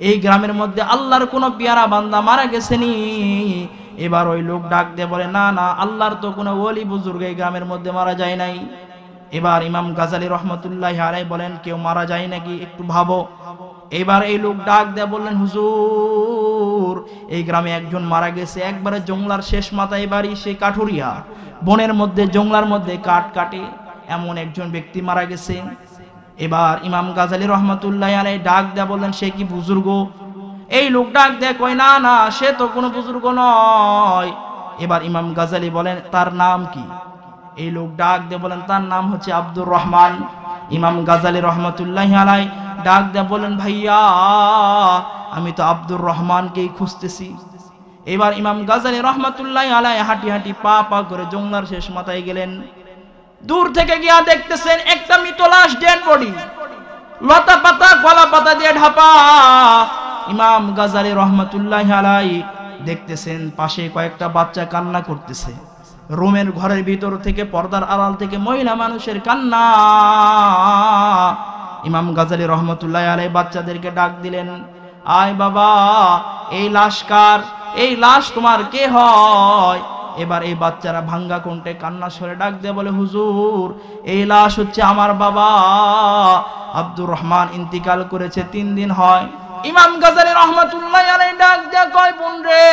এই গ্রামের মধ্যে আল্লাহর কোনো পেয়ারা বান্দা মারা গেছেনি। এবার ওই লোক ডাক দিয়ে বলে, না না, আল্লাহর তো কোনো ওলি বুজুর্গ এই গ্রামের মধ্যে মারা যায় নাই। এবার ইমাম গাজালি রহমতুল্লাহি আলাইহি বলেন, কেউ মারা যায় নাকি একটু ভাবো। এবার এই লোক ডাক দিয়ে বললেন, হুজুর এই গ্রামে একজন মারা গেছে, একবারে জংলার শেষ মাথায় বাড়ি, সেই কাঠুরিয়া বনের মধ্যে জংলার মধ্যে কাঠ কাটে, এমন একজন ব্যক্তি মারা গেছে। এবার ইমাম গাজালি রহমতুল্লাহি আলাইহি ডাক দিয়ে বললেন, সে কি বুজুর্গ? এই লোক ডাক দিয়ে কয়, না না, সে তো কোনো বুজুর্গ নয়। এবার ইমাম গাজালি বলেন, তার নাম কি? এই লোক ডাক দিয়ে বলেন, তার নাম হচ্ছে আব্দুর রহমান। ইমাম গাজালি রহমতুল্লাহি আলাইহি ডাক দিয়ে বলেন, ভাইয়া আমি তো আব্দুর রহমানকেই খুঁজতেছি। এবার ইমাম গাজালি রহমতুল্লাহি আলাইহি হাঁটি হাঁটি পা পা করে জংলার শেষ মাথায় গেলেন। দূর থেকে গিয়া দেখতেছেন একটা মৃত লাশ, ডেড বডি, লতা পাতা কলা পাতা দিয়ে ঢাপা। ইমাম গাজালি রহমতুল্লাহি আলাইহি দেখতেছেন পাশে কয়েকটা বাচ্চা কান্না করতেছে। রুমের ঘরের ভিতর থেকে পর্দার আড়াল থেকে মহিলা মানুষের কান্না। ইমাম গাজালি রহমতুল্লাহি আলাইহি বাচ্চাদেরকে ডাক দিলেন, আয় বাবা, এই লাশ কার? এই লাশ তোমার কে হয়? এবার এই বাচ্চারা ভাঙ্গা কণ্ঠে কান্না সরে ডাক দিয়ে বলে, হুজুর এই লাশ হচ্ছে আমার বাবা আব্দুর রহমান, ইন্তিকাল করেছে 3 দিন হয়। ইমাম গাজালি রহমতুল্লাহি আলাইহি ডাক দিয়ে কয়, বোন রে,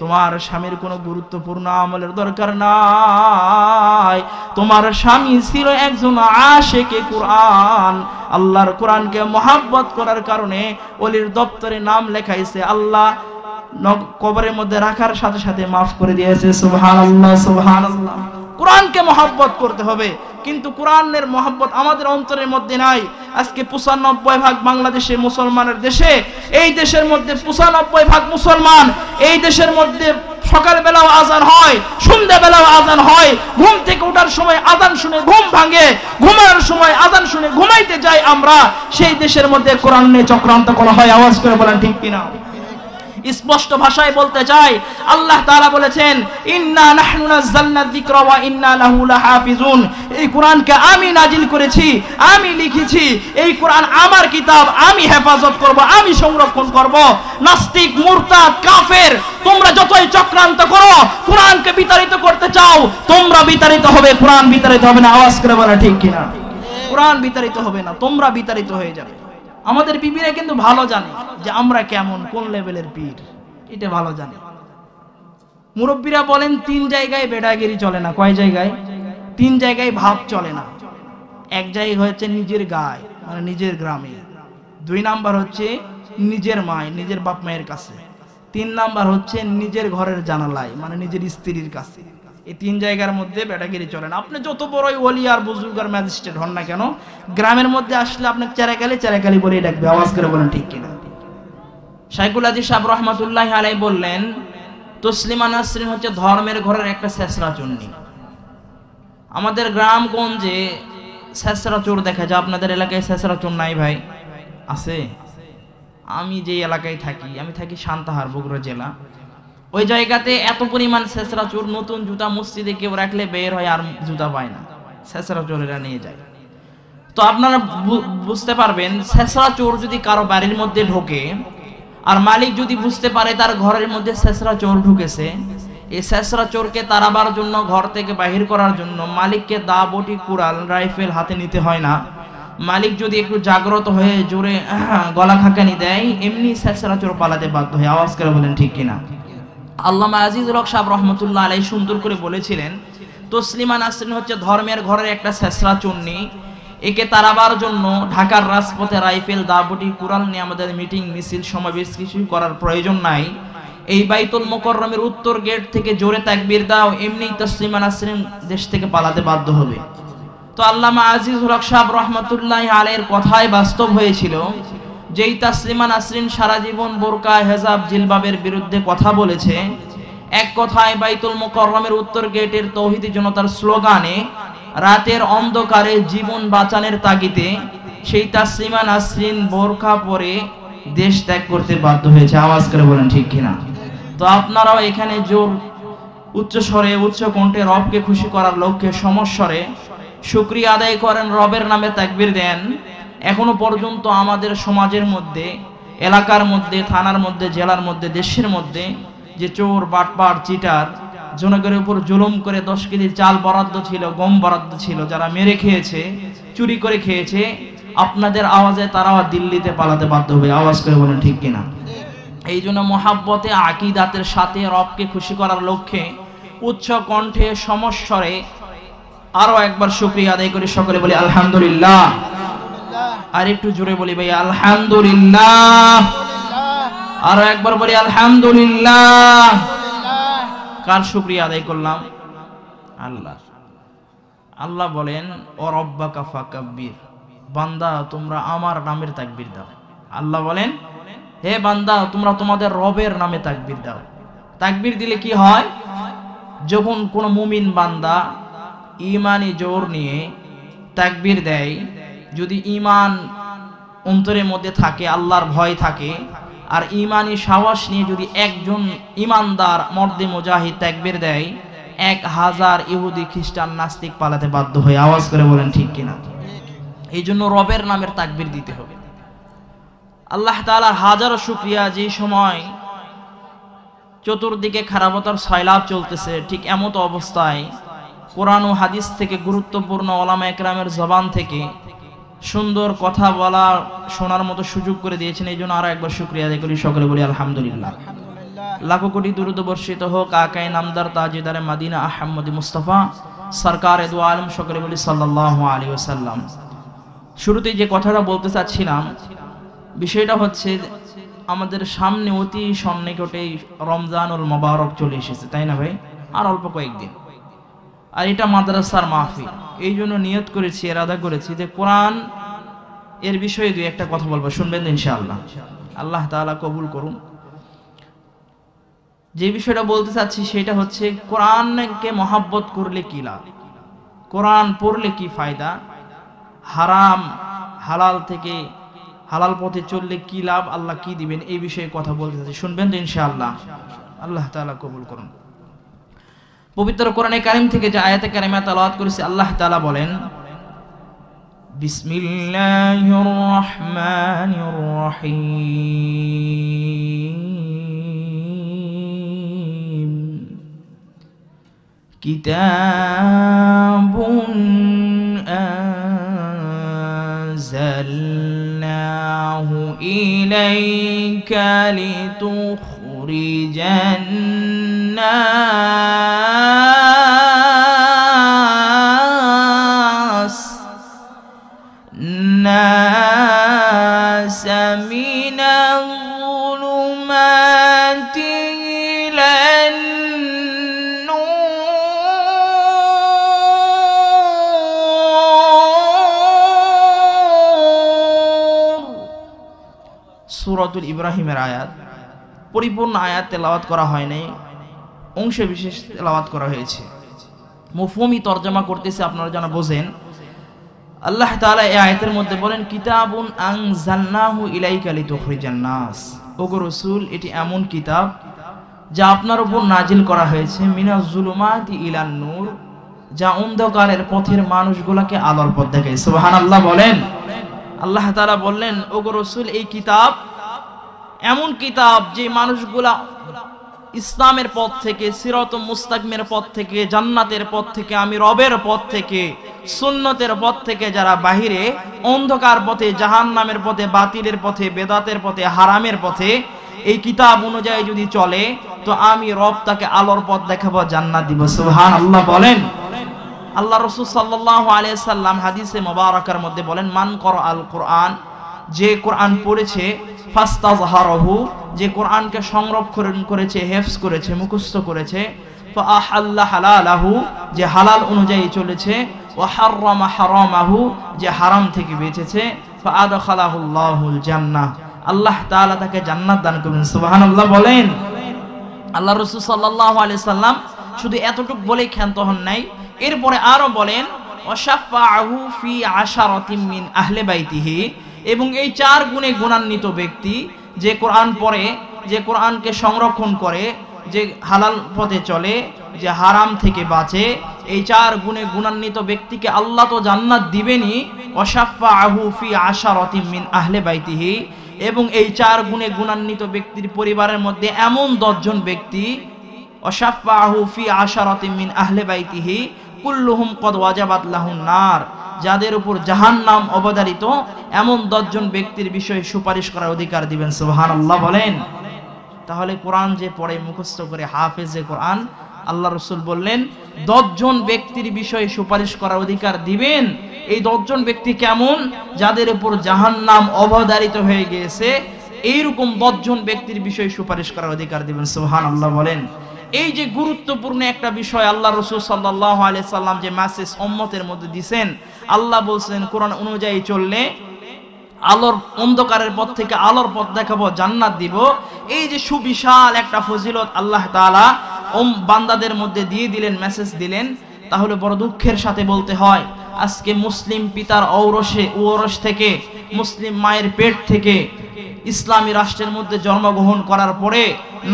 তোমার স্বামীর কোনো গুরুত্বপূর্ণ আমলের দরকার নাই। তোমার স্বামী ছিল একজন আশিকে কুরআন। আল্লাহর কোরআনকে মহব্বত করার কারণে ওলির দপ্তরে নাম লেখাইছে, আল্লাহ কবরের মধ্যে রাখার সাথে সাথে মাফ করে দিয়েছে। সুবহানাল্লাহ, সুবহানাল্লাহ। কোরআনকে মহব্বত করতে হবে, কিন্তু কোরআনের মহব্বত আমাদের অন্তরের মধ্যে নাই। আজকে 95% বাংলাদেশের মুসলমানের দেশে, এই দেশের মধ্যে 95% মুসলমান। এই দেশের মধ্যে সকালবেলাও আজান হয়, সন্ধ্যাবেলাও আজান হয়, ঘুম থেকে ওঠার সময় আজান শুনে ঘুম ভাঙে, ঘুমানোর সময় আজান শুনে ঘুমাইতে যাই আমরা। সেই দেশের মধ্যে কোরআন নিয়ে চক্রান্ত করা হয়। আওয়াজ করে বলেন ঠিক কিনা? স্পষ্ট ভাষায় বলতে চাই, আল্লাহ তাআলা বলেছেন, ইন্না নাহনু নাযালনা যিকরা ওয়া ইন্না লাহু লাহাফিজুন। এই কোরআনকে আমি নাজিল করেছি, আমি লিখেছি, এই কোরআন আমার কিতাব, আমি হেফাজত করব, আমি সংরক্ষণ করব। নাস্তিক, মুরতাদ, কাফের, তোমরা যতই চক্রান্ত করো, কোরআনকে বিতাড়িত করতে চাও, তোমরা বিতাড়িত হবে, কোরআন বিতাড়িত হবে না। আওয়াজ করে বলা ঠিক কিনা? কোরআন বিতাড়িত হবে না, তোমরা বিতাড়িত হয়ে যাবে। আমাদের পীররা কিন্তু ভালো জানে যে আমরা কেমন, কোন লেভেলের পীর, এটা ভালো জানে। মুরব্বীরা বলেন 3 জায়গায় বেড়াগিরি চলে না। কয় জায়গায়? 3 জায়গায় ভাব চলে না। এক জায়গায় হচ্ছে নিজের গায়ে, মানে নিজের গ্রামে। 2 নাম্বার হচ্ছে নিজের মায়, নিজের বাপ মায়ের কাছে। 3 নাম্বার হচ্ছে নিজের ঘরের জানালায়, মানে নিজের স্ত্রীর কাছে। এই 3 জায়গার মধ্যে বেটাগিরি চলে না। আপনি যত বড়ই ওলি আর বুজুর্গ আর ম্যাজিস্ট্রেট হন না কেন, গ্রামের মধ্যে আসলে আপনাকে চেরাকালি বলেই ডাকবে। আওয়াজ করে বলেন ঠিক কিনা? শাইখুল হাদিস সাহেব রহমাতুল্লাহি আলাইহি বললেন, তসলিমা নাসরিন হচ্ছে ধর্মের ঘরের একটা ছেঁচড়া চুন্নি। আমাদের গ্রামগঞ্জে ছেঁচড়া চোর দেখা যায়। আপনাদের এলাকায় ছেঁচড়া চোর নাই ভাই? আছে? আমি যে এলাকায় থাকি, আমি থাকি সান্তাহার, বগুড়া জেলা। ওই জায়গাতে এত পরিমাণ ছেঁচড়া চোর, নতুন জুতা মসজিদে কেউ রাখলে বের হয় আর জুতা পায় না, ছেঁচড়া চোরেরা নিয়ে যায়। তো আপনারা বুঝতে পারবেন, ছেঁচড়া চোর যদি কারো বাড়ির মধ্যে ঢোকে আর মালিক যদি বুঝতে পারে তার ঘরের মধ্যে ছেঁচড়া চোর ঢুকেছে, এই ছেঁচড়া চোরকে তাড়াবার জন্য, ঘর থেকে বাহির করার জন্য মালিককে দা, বটি, কুড়াল, রাইফেল হাতে নিতে হয় না। মালিক যদি একটু জাগ্রত হয়ে জোরে গলা খাকানি দেয়, এমনি ছেঁচড়া চোর পালাতে বাধ্য হয়। আওয়াজ করে বলেন ঠিক কিনা? আল্লামা আজিজুল হক সাহেব রহমতুল্লাহ আলাইহি সুন্দর করে বলেছিলেন, তসলিমা নাসরিন হচ্ছে ধর্মের ঘরের একটা ছেঁচড়া চুন্নি। একে তাড়াবার জন্য ঢাকার রাজপথে রাইফেল, দাবটি, কুড়াল নিয়ে আমাদের মিটিং, মিছিল, সমাবেশ কিছুই করার প্রয়োজন নাই। এই বাইতুল মুকাররমের উত্তর গেট থেকে জোরে তাকবীর দাও, এমনি তসলিমা নাসরিন দেশ থেকে পালাতে বাধ্য হবে। তো আল্লামা আজিজুল হক সাহেব রহমতুল্লাহ আলাইহির কথাই বাস্তব হয়েছিল। যেই তসলিমা নাসরিন সারা জীবন বোরকা, হেজাব, জিলবাবের বিরুদ্ধে কথা বলেছে, এক কথায় বাইতুল মুকাররমের উত্তর গেটের তৌহিদি জনতার স্লোগানে, রাতের অন্ধকারে জীবন বাঁচানোর তাগিদে সেই তসলিমা নাসরিন বোরকা পরে দেশ ত্যাগ করতে বাধ্য হয়েছে। আওয়াজ করে বলেন ঠিক কিনা? তো আপনারাও এখানে জোর উচ্চ স্বরে, উচ্চ কণ্ঠে রবকে খুশি করার লক্ষ্যে সমস্বরে শুকরিয়া আদায় করেন, রবের নামে তাকবীর দেন। এখনো পর্যন্ত আমাদের সমাজের মধ্যে, এলাকার মধ্যে, থানার মধ্যে, জেলার মধ্যে, দেশের মধ্যে যে চোর, বাটপার, চিটার জনগণের উপর জুলুম করে 10 কেজি চাল বরাদ্দ ছিল, গম বরাদ্দ ছিল, যারা মেরে খেয়েছে, চুরি করে খেয়েছে, আপনাদের আওয়াজে তারাও দিল্লিতে পালাতে বাধ্য হবে। আওয়াজ করে বলেন ঠিক কিনা? এই জন্য মহাব্বতে, আকীদাতের সাথে রবকে খুশি করার লক্ষ্যে উচ্চ কণ্ঠে, সমস্বরে আরো একবার শুকরিয়া আদায় করি। সকলে বলি আলহামদুলিল্লাহ। আর একটু জোরে বলি ভাই আলহামদুলিল্লাহ। আরো একবার বলি আলহামদুলিল্লাহ। কার শুকরিয়া আদায় করলাম? আল্লাহ। আল্লাহ বলেন ও রব্বাকা ফাকাব্বির, বান্দা তোমরা আমার নামের তাকবীর দাও। আল্লাহ বলেন হে বান্দা তোমরা তোমাদের রবের নামে তাকবীর দাও। তাকবীর দিলে কি হয়? যখন কোন মুমিন বান্দা ঈমানি জোর নিয়ে তাকবীর দেয়, যদি ঈমান অন্তরের মধ্যে থাকে, আল্লাহর ভয় থাকে, আর ঈমানি সাহস নিয়ে যদি একজন ঈমানদার মর্দে মুজাহিদ তাকবীর দেয়, 1000 ইহুদি, খ্রিস্টান, নাস্তিক পালাতে বাধ্য হয়। আওয়াজ করে বলেন ঠিক কিনা? এই জন্য রবের নামের তাকবীর দিতে হবে। আল্লাহ তাআলার হাজারো শুকরিয়া, যে সময় চতুর্দিকে খারাপতার সয়লাব চলতেছে, ঠিক এমত অবস্থায় কোরআন ও হাদিস থেকে গুরুত্বপূর্ণ ওলামা একরামের জবান থেকে সুন্দর কথা বলা, শোনার মতো সুযোগ করে দিয়েছেন। এই জন্য আরো একবার শুকরিয়া আদায় করি। সকলে বলি আলহামদুলিল্লাহ। লাখো কোটি দুরূদ বর্ষিত হোক আকায়ে নামদার তাজদারে মদিনা আহমদ মুস্তাফা সরকার দু আলম। সকলে বলি সাল্লাল্লাহু আলাইহি ওয়াসাল্লাম। শুরুতেই যে কথাটা বলতে চাচ্ছিলাম, বিষয়টা হচ্ছে আমাদের সামনে অতি সন্নিকটে রমজানুল মুবারক চলে এসেছে, তাই না ভাই? আর অল্প কয়েকদিন। আর এটা মাদ্রাসার মাহফিল, এই জন্য নিয়ত করেছি, ইরাদা করেছি যে কোরআন এর বিষয়ে দুই একটা কথা বলবো, শুনবেন ইনশাআল্লাহ। আল্লাহ তাআলা কবুল করুন। যে বিষয়টা বলতে চাচ্ছি সেটা হচ্ছে কোরআনকে মহাব্বত করলে কি লাভ, কোরআন পড়লে কি ফায়দা, হারাম হালাল থেকে হালাল পথে চললে কি লাভ, আল্লাহ কি দিবেন, এই বিষয়ে কথা বলতে চাচ্ছি। শুনবেন তো ইনশাআল্লাহ। আল্লাহ তাআলা কবুল করুন। পবিত্র কোরআনে কারীম থেকে যে আয়াতে কারিমা তেলাওয়াত করেছি, আল্লাহ তাআলা বলেন বিসমিল্লাহির রহমানির রহিম কিতাবুন আনজালনাহু ইলাইকা লিতুখরিজান الناس من الظلمات إلى النور। সূরাতুল ইব্রাহিমের আয়াত, পরিপূর্ণ আয়াত তেলাওয়াত করা হয় নাই, অংশ বিশেষ তেলাওয়াত করা হয়েছে। মফহুমি তরজমা করতেছে, আপনারা যেন বোঝেন। আল্লাহ তাআলা এই আয়াতের মধ্যে বলেন কিতাবুন আনজালনাহু ইলাইকা লিতুখরিজান নাস, ওগো রাসূল এটি এমন কিতাব যা আপনার উপর নাজিল করা হয়েছে, মিনাজ জুলুমাতি ইলান নূর, যা অন্ধকারের পথের মানুষগুলোকে আলোর পথ দেখায়। সুবহানাল্লাহ বলেন। আল্লাহ তাআলা বললেন ওগো রাসূল এই কিতাব এমন কিতাব যে মানুষগুলা ইসলামের পথ থেকে, সিরাত মুস্তাকিমের পথ থেকে, জান্নাতের পথ থেকে, আমি রবের পথ থেকে, সুন্নতের পথ থেকে যারা বাহিরে অন্ধকার পথে, জাহান্নামের পথে, বাতিলের পথে, বেদাতের পথে, হারামের পথে, এই কিতাব অনুযায়ী যদি চলে তো আমি রব তাকে আলোর পথ দেখাবো, জান্নাত দিব। সুবহানাল্লাহ বলেন। আল্লাহ রাসূল সাল্লাল্লাহু আলাইহি সাল্লাম হাদিসে মুবারাকার মধ্যে বলেন মান ক্বরাআল কুরআন, যে কোরআন পড়েছে, ফাস্তাযহারাহু, যে কোরআনকে সংরক্ষণ করেছে, হেফজ করেছে, মুখস্থ করেছে, ফাআহাল্লা হালালাহু, যে হালাল অনুযায়ী চলেছে, ওয়া হাররামা হারামাহু, যে হারাম থেকে বেঁচেছে, ফাআদখালাহুল্লাহুল জান্নাহ, আল্লাহ তাআলা তাকে জান্নাত দান করবেন। সুবহানাল্লাহ বলেন। আল্লাহ রাসূল সাল্লাল্লাহু আলাইহি সাল্লাম শুধু এতটুকু বলেই ক্ষান্ত হন নাই, এরপরে আরো বলেন ওয়াশাফাআহু ফি আশারাতিন মিন আহলি বাইতিহি, এবং এই 4 গুণে গুণান্বিত ব্যক্তি যে কোরআন পড়ে, যে কোরআনকে সংরক্ষণ করে, যে হালাল পথে চলে, যে হারাম থেকে বাঁচে, এই 4 গুণে গুণান্বিত ব্যক্তিকে আল্লাহ তো জান্নাত দিবেনই, ওয়াশাফাআহু ফি আশারাতিন মিন আহলি বাইতিহি, এবং এই 4 গুণে গুণান্বিত ব্যক্তির পরিবারের মধ্যে এমন 10 জন ব্যক্তি, ওয়াশাফাআহু ফি আশারাতিন মিন আহলি বাইতিহি কুল্লুহুম কদ ওয়াজাবাত লাহুন নার, যাদের উপর জাহান্নাম অবধারিত এমন 10 জন ব্যক্তির বিষয়ে সুপারিশ করার অধিকার দিবেন। সুবহানাল্লাহ বলেন। তাহলে কোরআন যে পড়ে মুখস্থ করে হাফেজে কোরআন, আল্লাহ রাসূল বললেন 10 জন ব্যক্তির বিষয়ে সুপারিশ করার অধিকার দিবেন। এই 10 জন ব্যক্তি কেমন? যাদের উপর জাহান্নাম অবধারিত হয়ে গিয়েছে, এইরকম 10 জন ব্যক্তির বিষয়ে সুপারিশ করার অধিকার দিবেন। সুবহানাল্লাহ বলেন। এই যে গুরুত্বপূর্ণ একটা বিষয় আল্লাহ রাসূল সাল্লাল্লাহু আলাইহি সাল্লাম যে মেসেজ উম্মতের মধ্যে দিবেন, আল্লাহ বলছেন কোরআন অনুযায়ী চললে আলোর অন্ধকারের পথ থেকে আলোর পথ দেখাবো, জান্নাত দিব। এই যে সুবিশাল একটা ফজিলত আল্লাহ তাআলা বান্দাদের মধ্যে দিয়ে দিলেন, মেসেজ দিলেন, তাহলে বড় দুঃখের সাথে বলতে হয় আজকে মুসলিম পিতার ঔরস থেকে, মুসলিম মায়ের পেট থেকে ইসলামী রাষ্ট্রের মধ্যে জন্মগ্রহণ করার পরে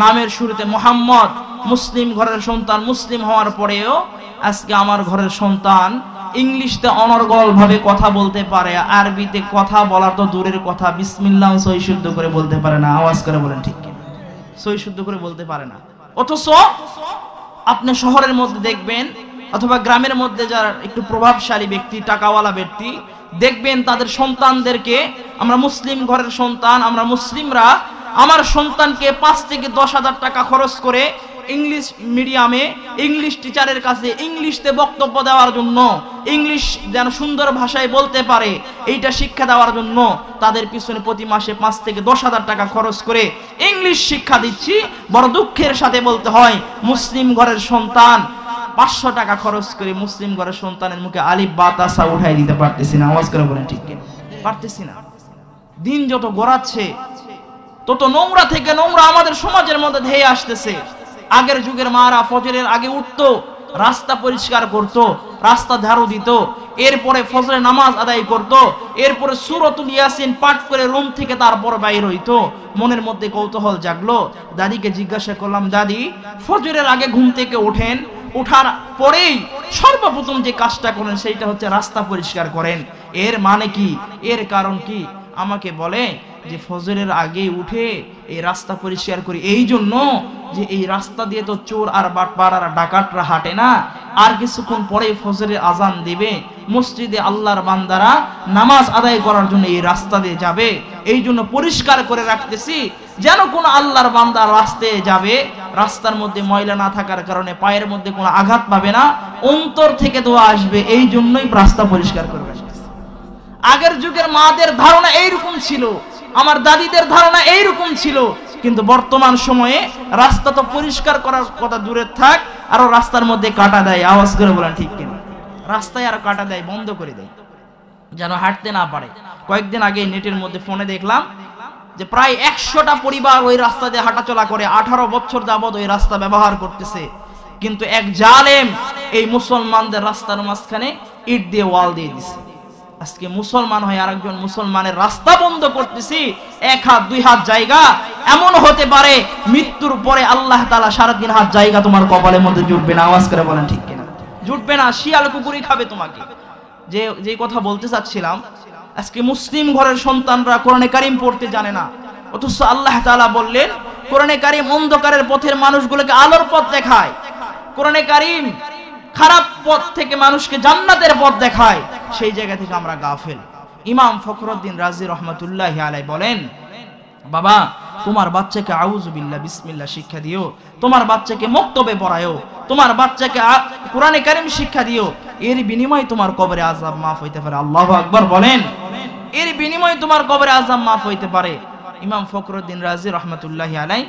নামের শুরুতে মুহাম্মদ, মুসলিম ঘরের সন্তান, মুসলিম হওয়ার পরেও আজকে আমার ঘরের সন্তান ইংলিশতে অনর্গল ভাবে কথা বলতে পারে, আরবিতে কথা বলার তো দূরের কথা, বিসমিল্লাহ সহি শুদ্ধ করে বলতে পারে না। আওয়াজ করে বলেন ঠিক কি? সহি শুদ্ধ করে বলতে পারে না। অথচ আপনি শহরের মধ্যে দেখবেন অথবা গ্রামের মধ্যে যারা একটু প্রভাবশালী ব্যক্তি, টাকাওয়ালা ব্যক্তি, দেখবেন তাদের সন্তানদেরকে, আমরা মুসলিম ঘরের সন্তান, আমরা মুসলিমরা আমার সন্তানকে 5 থেকে 10,000 টাকা খরচ করে ইংলিশ মিডিয়ামে ইংলিশ টিচারের কাছে ইংলিশতে বক্তব্য দেওয়ার জন্য, ইংলিশ যেন সুন্দর ভাষায় বলতে পারে এইটা শিক্ষা দেওয়ার জন্য তাদের পিছনে প্রতি মাসে 5 থেকে 10,000 টাকা খরচ করে ইংলিশ শিক্ষা দিচ্ছি। বড় দুঃখের সাথে বলতে হয় মুসলিম ঘরের সন্তান 500 টাকা খরচ করে মুসলিম ঘরের সন্তানের মুখে আলিফ বা তা সা উঠাই দিতে পারতেছি না। আওয়াজ করে বলেন ঠিক কি? পারতেছি না। দিন যত গড়াচ্ছে তত নোংরা থেকে নোংরা আমাদের সমাজের মধ্যে ধেয়ে আসতেছে। আগের যুগের মারা ফজরের আগে উঠতো, রাস্তা পরিষ্কার করত, রাস্তা ঝাড়ু দিত, এরপরে ফজরের নামাজ আদায় করত, এরপরে সূরাতুল ইয়াসিন পাঠ করে রুম থেকে তারপর বাইর হইতো। মনের মধ্যে কৌতূহল জাগলো, দাদিকে জিজ্ঞাসা করলাম, দাদি ফজরের আগে ঘুম থেকে ওঠেন, ওঠার পরেই সর্বপ্রথম যে কাজটা করেন সেইটা হচ্ছে রাস্তা পরিষ্কার করেন, এর মানে কি, এর কারণ কি? আমাকে বলে যে ফজরের আগে উঠে এই রাস্তা পরিষ্কার করি এই জন্য যে এই রাস্তা দিয়ে তো চোর আর বাটপার আর ডাকাতরা হাঁটে না, আর কিছুক্ষণ পরে ফজরের আজান দিবে, মসজিদে আল্লাহর বান্দারা নামাজ আদায় করার জন্য এই রাস্তা দিয়ে যাবে, এই জন্য পরিষ্কার করে রাখতেছি যেন কোনো আল্লাহর বান্দা রাস্তায় যাবে রাস্তার মধ্যে ময়লা না থাকার কারণে পায়ের মধ্যে কোনো আঘাত পাবে না, অন্তর থেকে দোয়া আসবে, এই জন্যই রাস্তা পরিষ্কার করবে। আগের যুগের মাদের ধারণা এইরকম ছিল, আমার দাদিদের ধারণা এইরকম ছিল, কিন্তু বর্তমান সময়ে রাস্তা তো পরিষ্কার করার কথা দূরে থাক, আরো রাস্তার মধ্যে কাটা দেয়। আওয়াজ করে বলেন ঠিক কিনা? রাস্তায় আর কাটা দেয়, বন্ধ করে দেয় যেন হাঁটতে না পারে। কয়েকদিন আগে নেটের মধ্যে ফোনে দেখলাম যে প্রায় 100টা পরিবার ওই রাস্তা দিয়ে হাঁটাচলা করে, 18 বছর যাবত ওই রাস্তা ব্যবহার করতেছে, কিন্তু এক জালেম এই মুসলমানদের রাস্তার মাঝখানে ইট দিয়ে ওয়াল দিয়ে দিছে। আজকে মুসলমান হয়ে আরেকজন মুসলমানের রাস্তা বন্ধ করতেছি, 1 হাত 2 হাত জায়গা, এমন হতে পারে মৃত্যুর পরে আল্লাহ তাআলা 3.5 হাত জায়গা তোমার কপালের মধ্যে জুটবে না। আওয়াজ করে বলেন ঠিক কিনা? জুটবে না, শিয়াল কুকুরই খাবে তোমাকে। যে কথা বলতে চাচ্ছিলাম, আজকে মুসলিম ঘরের সন্তানরা কোরআনে কারীম পড়তে জানে না, অথচ আল্লাহ তাআলা বললেন কোরআনে কারীম অন্ধকারের পথের মানুষগুলোকে আলোর পথ দেখায়, কোরআনে কারীম খারাপ পথ থেকে মানুষকে জান্নাতের পথ দেখায়, সেই জায়গা থেকে আমরা গাফেল। ইমাম ফখরুদ্দিন রাজি রহমাতুল্লাহি আলাইহি বলেন, বাবা তোমার বাচ্চাকে আউযু বিল্লাহ বিসমিল্লাহ শিক্ষা দিও, তোমার বাচ্চাকে মক্তবে পড়ায়ো, তোমার বাচ্চাকে কোরআনে কারীম শিক্ষা দিও, এর বিনিময়ে তোমার কবরে আযাব মাফ হইতে পারে। আল্লাহু আকবার বলেন। এর বিনিময়ে তোমার কবরে আযাব মাফ হইতে পারে। ইমাম ফখরুদ্দিন রাজি রহমাতুল্লাহি আলাইহি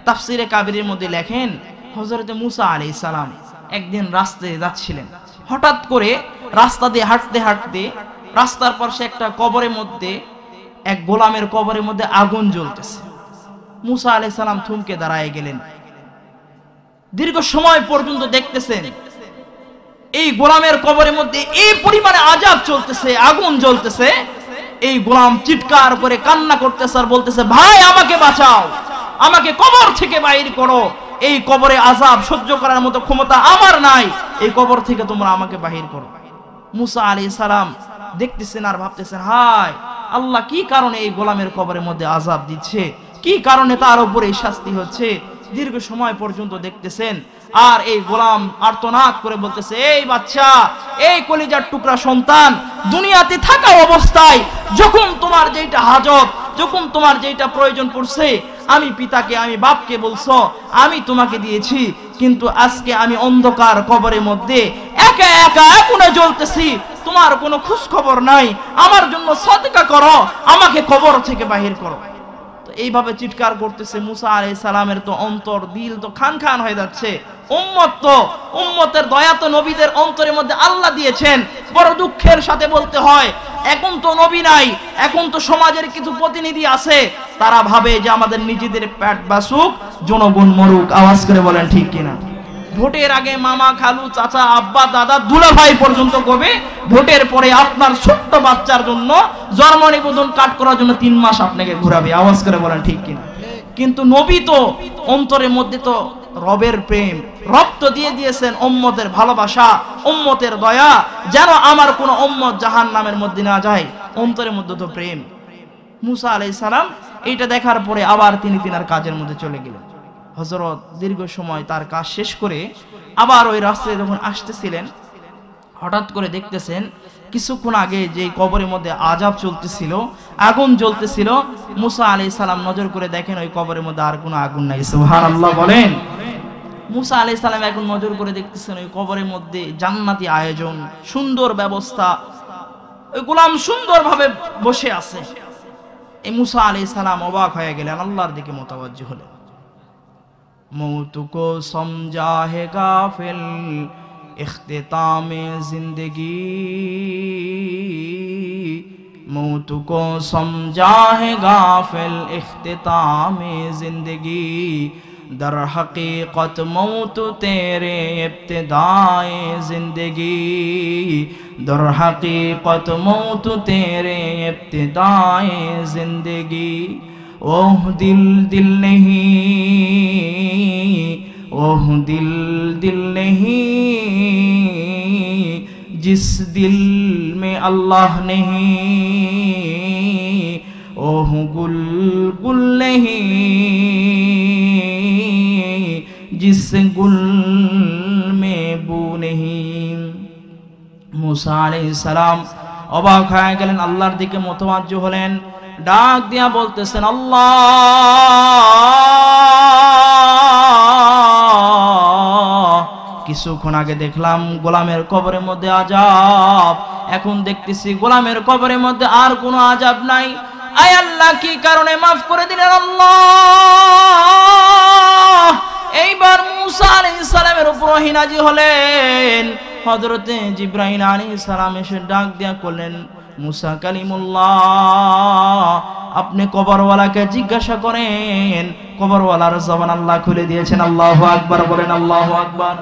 তাফসীরে কাবীরের মধ্যে লেখেন, হযরত মুসা আলাইহিস সালাম একদিন রাস্তায় যাচ্ছিলেন, হঠাৎ করে রাস্তা দিয়ে হাঁটতে হাঁটতে রাস্তার পাশে একটা কবরের মধ্যে, এক গোলামের কবরের মধ্যে আগুন জ্বলতেছে। মুসা আলাইহিস সালাম থমকে দাঁড়ায় গেলেন। দীর্ঘ সময় পর্যন্ত দেখতেছেন এই গোলামের কবরের মধ্যে এই পরিমাণে আযাব চলতেছে, আগুন জ্বলতেছে। এই গোলাম চিৎকার করে কান্না করতেছে আর বলতেছে, ভাই আমাকে বাঁচাও, আমাকে কবর থেকে বাইর করো। এই কবরে আযাব সহ্য করার মতো ক্ষমতা আমার নাই, এই কবর থেকে তোমরা আমাকে বাহির করো। মুসা আলাইহিস সালাম দেখতেছেন আর ভাবতেছেন, হায় আল্লাহ কি কারণে এই গোলামের কবরের মধ্যে আযাব দিচ্ছে, কি কারণে তার উপরে এই শাস্তি হচ্ছে। দীর্ঘ সময় পর্যন্ত দেখতেছেন আর এই গোলাম আর্তনাদ করে বলতেছে, এই বাচ্চা, এই কলিজার টুকরা সন্তান, দুনিয়াতে থাকা অবস্থায় যখন তোমার যেটা হাজত, যখন তোমার যেটা প্রয়োজন পড়ছে, আমি পিতাকে, আমি বাপকে বলছো, আমি তোমাকে দিয়েছি, কিন্তু আজকে আমি অন্ধকার কবরের মধ্যে একা একা আগুনে জ্বলতেছি, তোমার কোনো খোঁজ খবর নাই, আমার জন্য সদকা করো, আমাকে কবর থেকে বাহির করো। তো এইভাবে চিৎকার করতেছে। মুসা আলাইহিস সালামের তো অন্তর, দিল তো খান খান হয়ে যাচ্ছে। উম্মতের দয়া তো নবীদের অন্তরের মধ্যে আল্লাহ দিয়েছেন। বড় দুঃখের সাথে বলতে হয়, এখন তো নবী নাই, এখন তো সমাজের কিছু প্রতিনিধি আছে, তারা ভাবে যে আমাদের নিজেদের পেট বাসুক, জনগণ মরুক। আওয়াজ করে বলেন ঠিক কিনা? ভোটের আগে মামা, খালু, চাচা, আব্বা, দাদা, দুলা ভাই পর্যন্ত করবে, ভোটের পরে আপনার ছোট্ট বাচ্চার জন্য জন্ম নিবন্ধন কাট করার জন্য 3 মাস আপনাকে ঘোরাবে। আওয়াজ করে বলেন ঠিক কিনা? কিন্তু নবী তো অন্তরের মধ্যে তো রবের প্রেম, রব তো দিয়ে দিয়েছেন উম্মতের ভালোবাসা, উম্মতের দয়া, যেন আমার কোন উম্মত জাহান্নামের মধ্যে না যায়, অন্তরের মধ্যে তো প্রেম। মুসা আলাইহিস সালাম এইটা দেখার পরে আবার তিনি তিনার কাজের মধ্যে চলে গেলেন। হযরত দীর্ঘ সময় তার কাজ শেষ করে আবার ওই রাস্তায় যখন আসতেছিলেন, হঠাৎ করে দেখতেছেন কিছুক্ষণ আগে যে কবরের মধ্যে আযাব চলতেছিল, আগুন জ্বলতেছিল, মুসা আলাইহিস সালাম নজর করে দেখেন ওই কবরের মধ্যে আর কোনো আগুন নাই। সুবহানাল্লাহ বলেন। মুসা আলাইহিস সালাম এখন নজর করে দেখতেছেন ওই কবরের মধ্যে জান্নাতি আয়োজন, সুন্দর ব্যবস্থা, ওই গোলাম সুন্দরভাবে বসে আছে। এই মুসা আলাইহিস সালাম অবাক হয়ে গেলেন, আল্লাহর দিকে মুতাওয়াজ্জিহ হলেন। मौत को समझा है गाफिल इख्तितामे जिंदगी, मौत को समझा है गाफिल इख्तितामे जिंदगी, दर हकीकत मौत तेरे इब्तिदाए जिंदगी, दर हकीकत मौत तेरे इब्तिदाए जिंदगी। ओह दिल दिल नहीं, ओह दिल दिल नहीं, जिस दिल में अल्लाह नहीं, ओह गुल गुल नहीं, जिस गुल में बू नहीं। मूसा अलैहिस सालाम অবাক হয়ে গেলেন, আল্লাহর দিকে মুতাওয়াজ্জিহ হলেন, ডাক দিয়া বলতেছেন, আল্লাহ, কিছুক্ষণ আগে দেখলাম গোলামের কবরের মধ্যে আযাব, এখন দেখতেছি গোলামের কবরের মধ্যে আর কোনো আযাব নাই। আয় আল্লাহ, কি কারণে মাফ করে দিলেন আল্লাহ? এইবার মুসা আলাইহিস সালামের উপর ওহী নাযিল হলেন। হযরতে জিবরাইল আলাইহিস সালাম এসে ডাক দিয়া করলেন, মুসা কালিমুল্লাহ, আপনি কবরওয়ালাকে জিজ্ঞাসা করেন। কবরওয়ালার জবান আল্লাহ খুলে দিয়েছেন। আল্লাহু আকবার বলেন, আল্লাহু আকবার।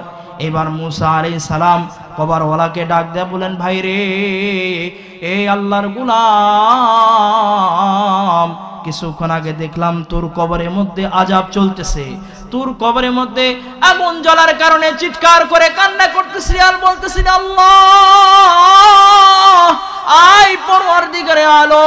এবার মুসা আলাইহিস সালাম কবরওয়ালাকে ডাক দেয়া বলেন, ভাই রে, এই আল্লাহর গোলাম, কিছুক্ষণ আগে দেখলাম তোর কবরের মধ্যে আযাব চলতেছে, তোর কবরের মধ্যে আগুন জ্বলার কারণে চিৎকার করে কান্না করতেছি আর বলতেছি, আল্লাহ, আয় পরওয়ারদিগারে আলম,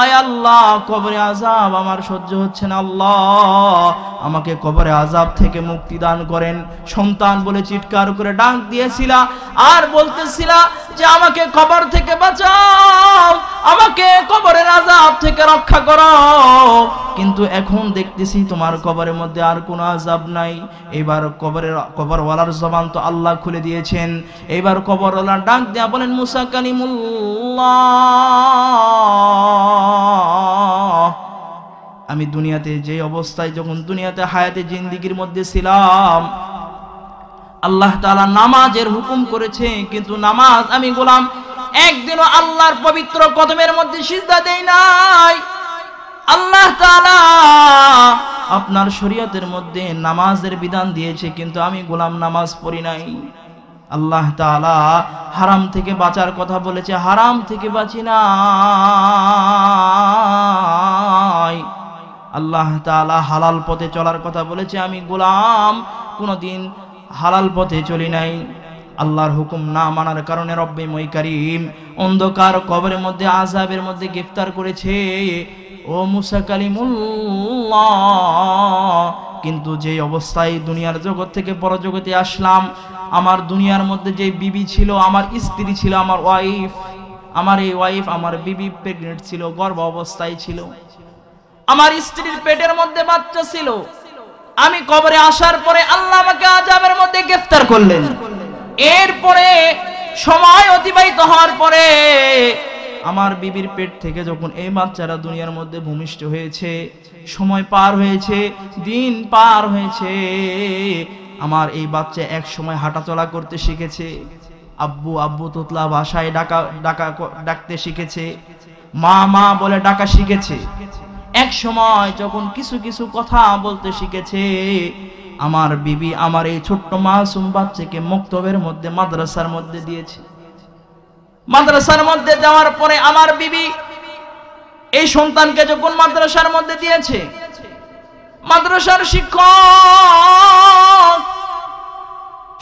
আয় আল্লাহ, কবরে আযাব আমার সহ্য হচ্ছে না, আল্লাহ আমাকে কবরে আযাব থেকে মুক্তি দান করেন। সন্তান বলে চিৎকার করে ডাক দিয়েছিলা আর বলতেছিলা যে আমাকে কবর থেকে বাঁচাও, আমাকে কবরের আযাব থেকে রক্ষা করো, কিন্তু এখন দেখতেছি তোমার কবরের মধ্যে আর কোনো আযাব নাই। এবার কবরওয়ালার জবান তো আল্লাহ খুলে দিয়েছেন। এবার কবরওয়ালা ডাক দেয়া বলেন, মুসা কালিমুল্লাহ, আমি দুনিয়াতে যে অবস্থায়, যখন দুনিয়াতে হায়াতে জিন্দেগির মধ্যে ছিলাম, আল্লাহ তাআলা নামাজের হুকুম করেছে, কিন্তু নামাজ আমি গোলাম একদিনও আল্লাহর পবিত্র কদমের মধ্যে সিজদা দেই নাই। আল্লাহ তাআলা আপনার শরীয়তের মধ্যে নামাজের বিধান দিয়েছে, কিন্তু আমি গোলাম নামাজ পড়ি নাই। আল্লাহ তাআলা হারাম থেকে বাঁচার কথা বলেছে, হারাম থেকে বাঁচি নাই। আল্লাহ তাআলা হালাল পথে চলার কথা বলেছে, আমি গোলাম কোনোদিন হালাল পথে চলি নাই। আল্লাহর হুকুম না মানার কারণে রব্বে মই কারীম অন্ধকার কবরের মধ্যে আযাবের মধ্যে গ্রেফতার করেছে। ও মুসা কালিমুল্লাহ, কিন্তু যে অবস্থায় দুনিয়ার জগৎ থেকে পরজগতে আসলাম, আমার দুনিয়ার মধ্যে যে বিবি ছিল, আমার স্ত্রী ছিল, আমার ওয়াইফ, আমার এই ওয়াইফ, আমার বিবি প্রেগনেন্ট ছিল, গর্ভ অবস্থায় ছিল, আমার স্ত্রীর পেটের মধ্যে বাচ্চা ছিল। আমি কবরে আসার পরে আল্লাহ আমাকে আযাবের মধ্যে গ্রেফতার করলেন। এরপরে সময় অতিবাহিত হওয়ার পরে আমার বিবির পেট থেকে যখন এই বাচ্চারা দুনিয়ার মধ্যে ভূমিষ্ঠ হয়েছে, সময় পার হয়েছে, দিন পার হয়েছে, আমার এই বাচ্চা এক সময় হাঁটাচলা করতে শিখেছে, আব্বু আব্বু তোতলা ভাষায় ডাকতে শিখেছে, মা মা বলে ডাকা শিখেছে। এক সময় যখন কিছু কিছু কথা বলতে শিখেছে, আমার বিবি আমার এই ছোট্ট মাসুম বাচ্চাকে মক্তবের মধ্যে মাদ্রাসার মধ্যে দিয়েছে। মাদ্রাসার মধ্যে দেওয়ার পরে আমার বিবি এই সন্তানকে যখন মাদ্রাসার মধ্যে দিয়েছে, মাদ্রাসার শিক্ষক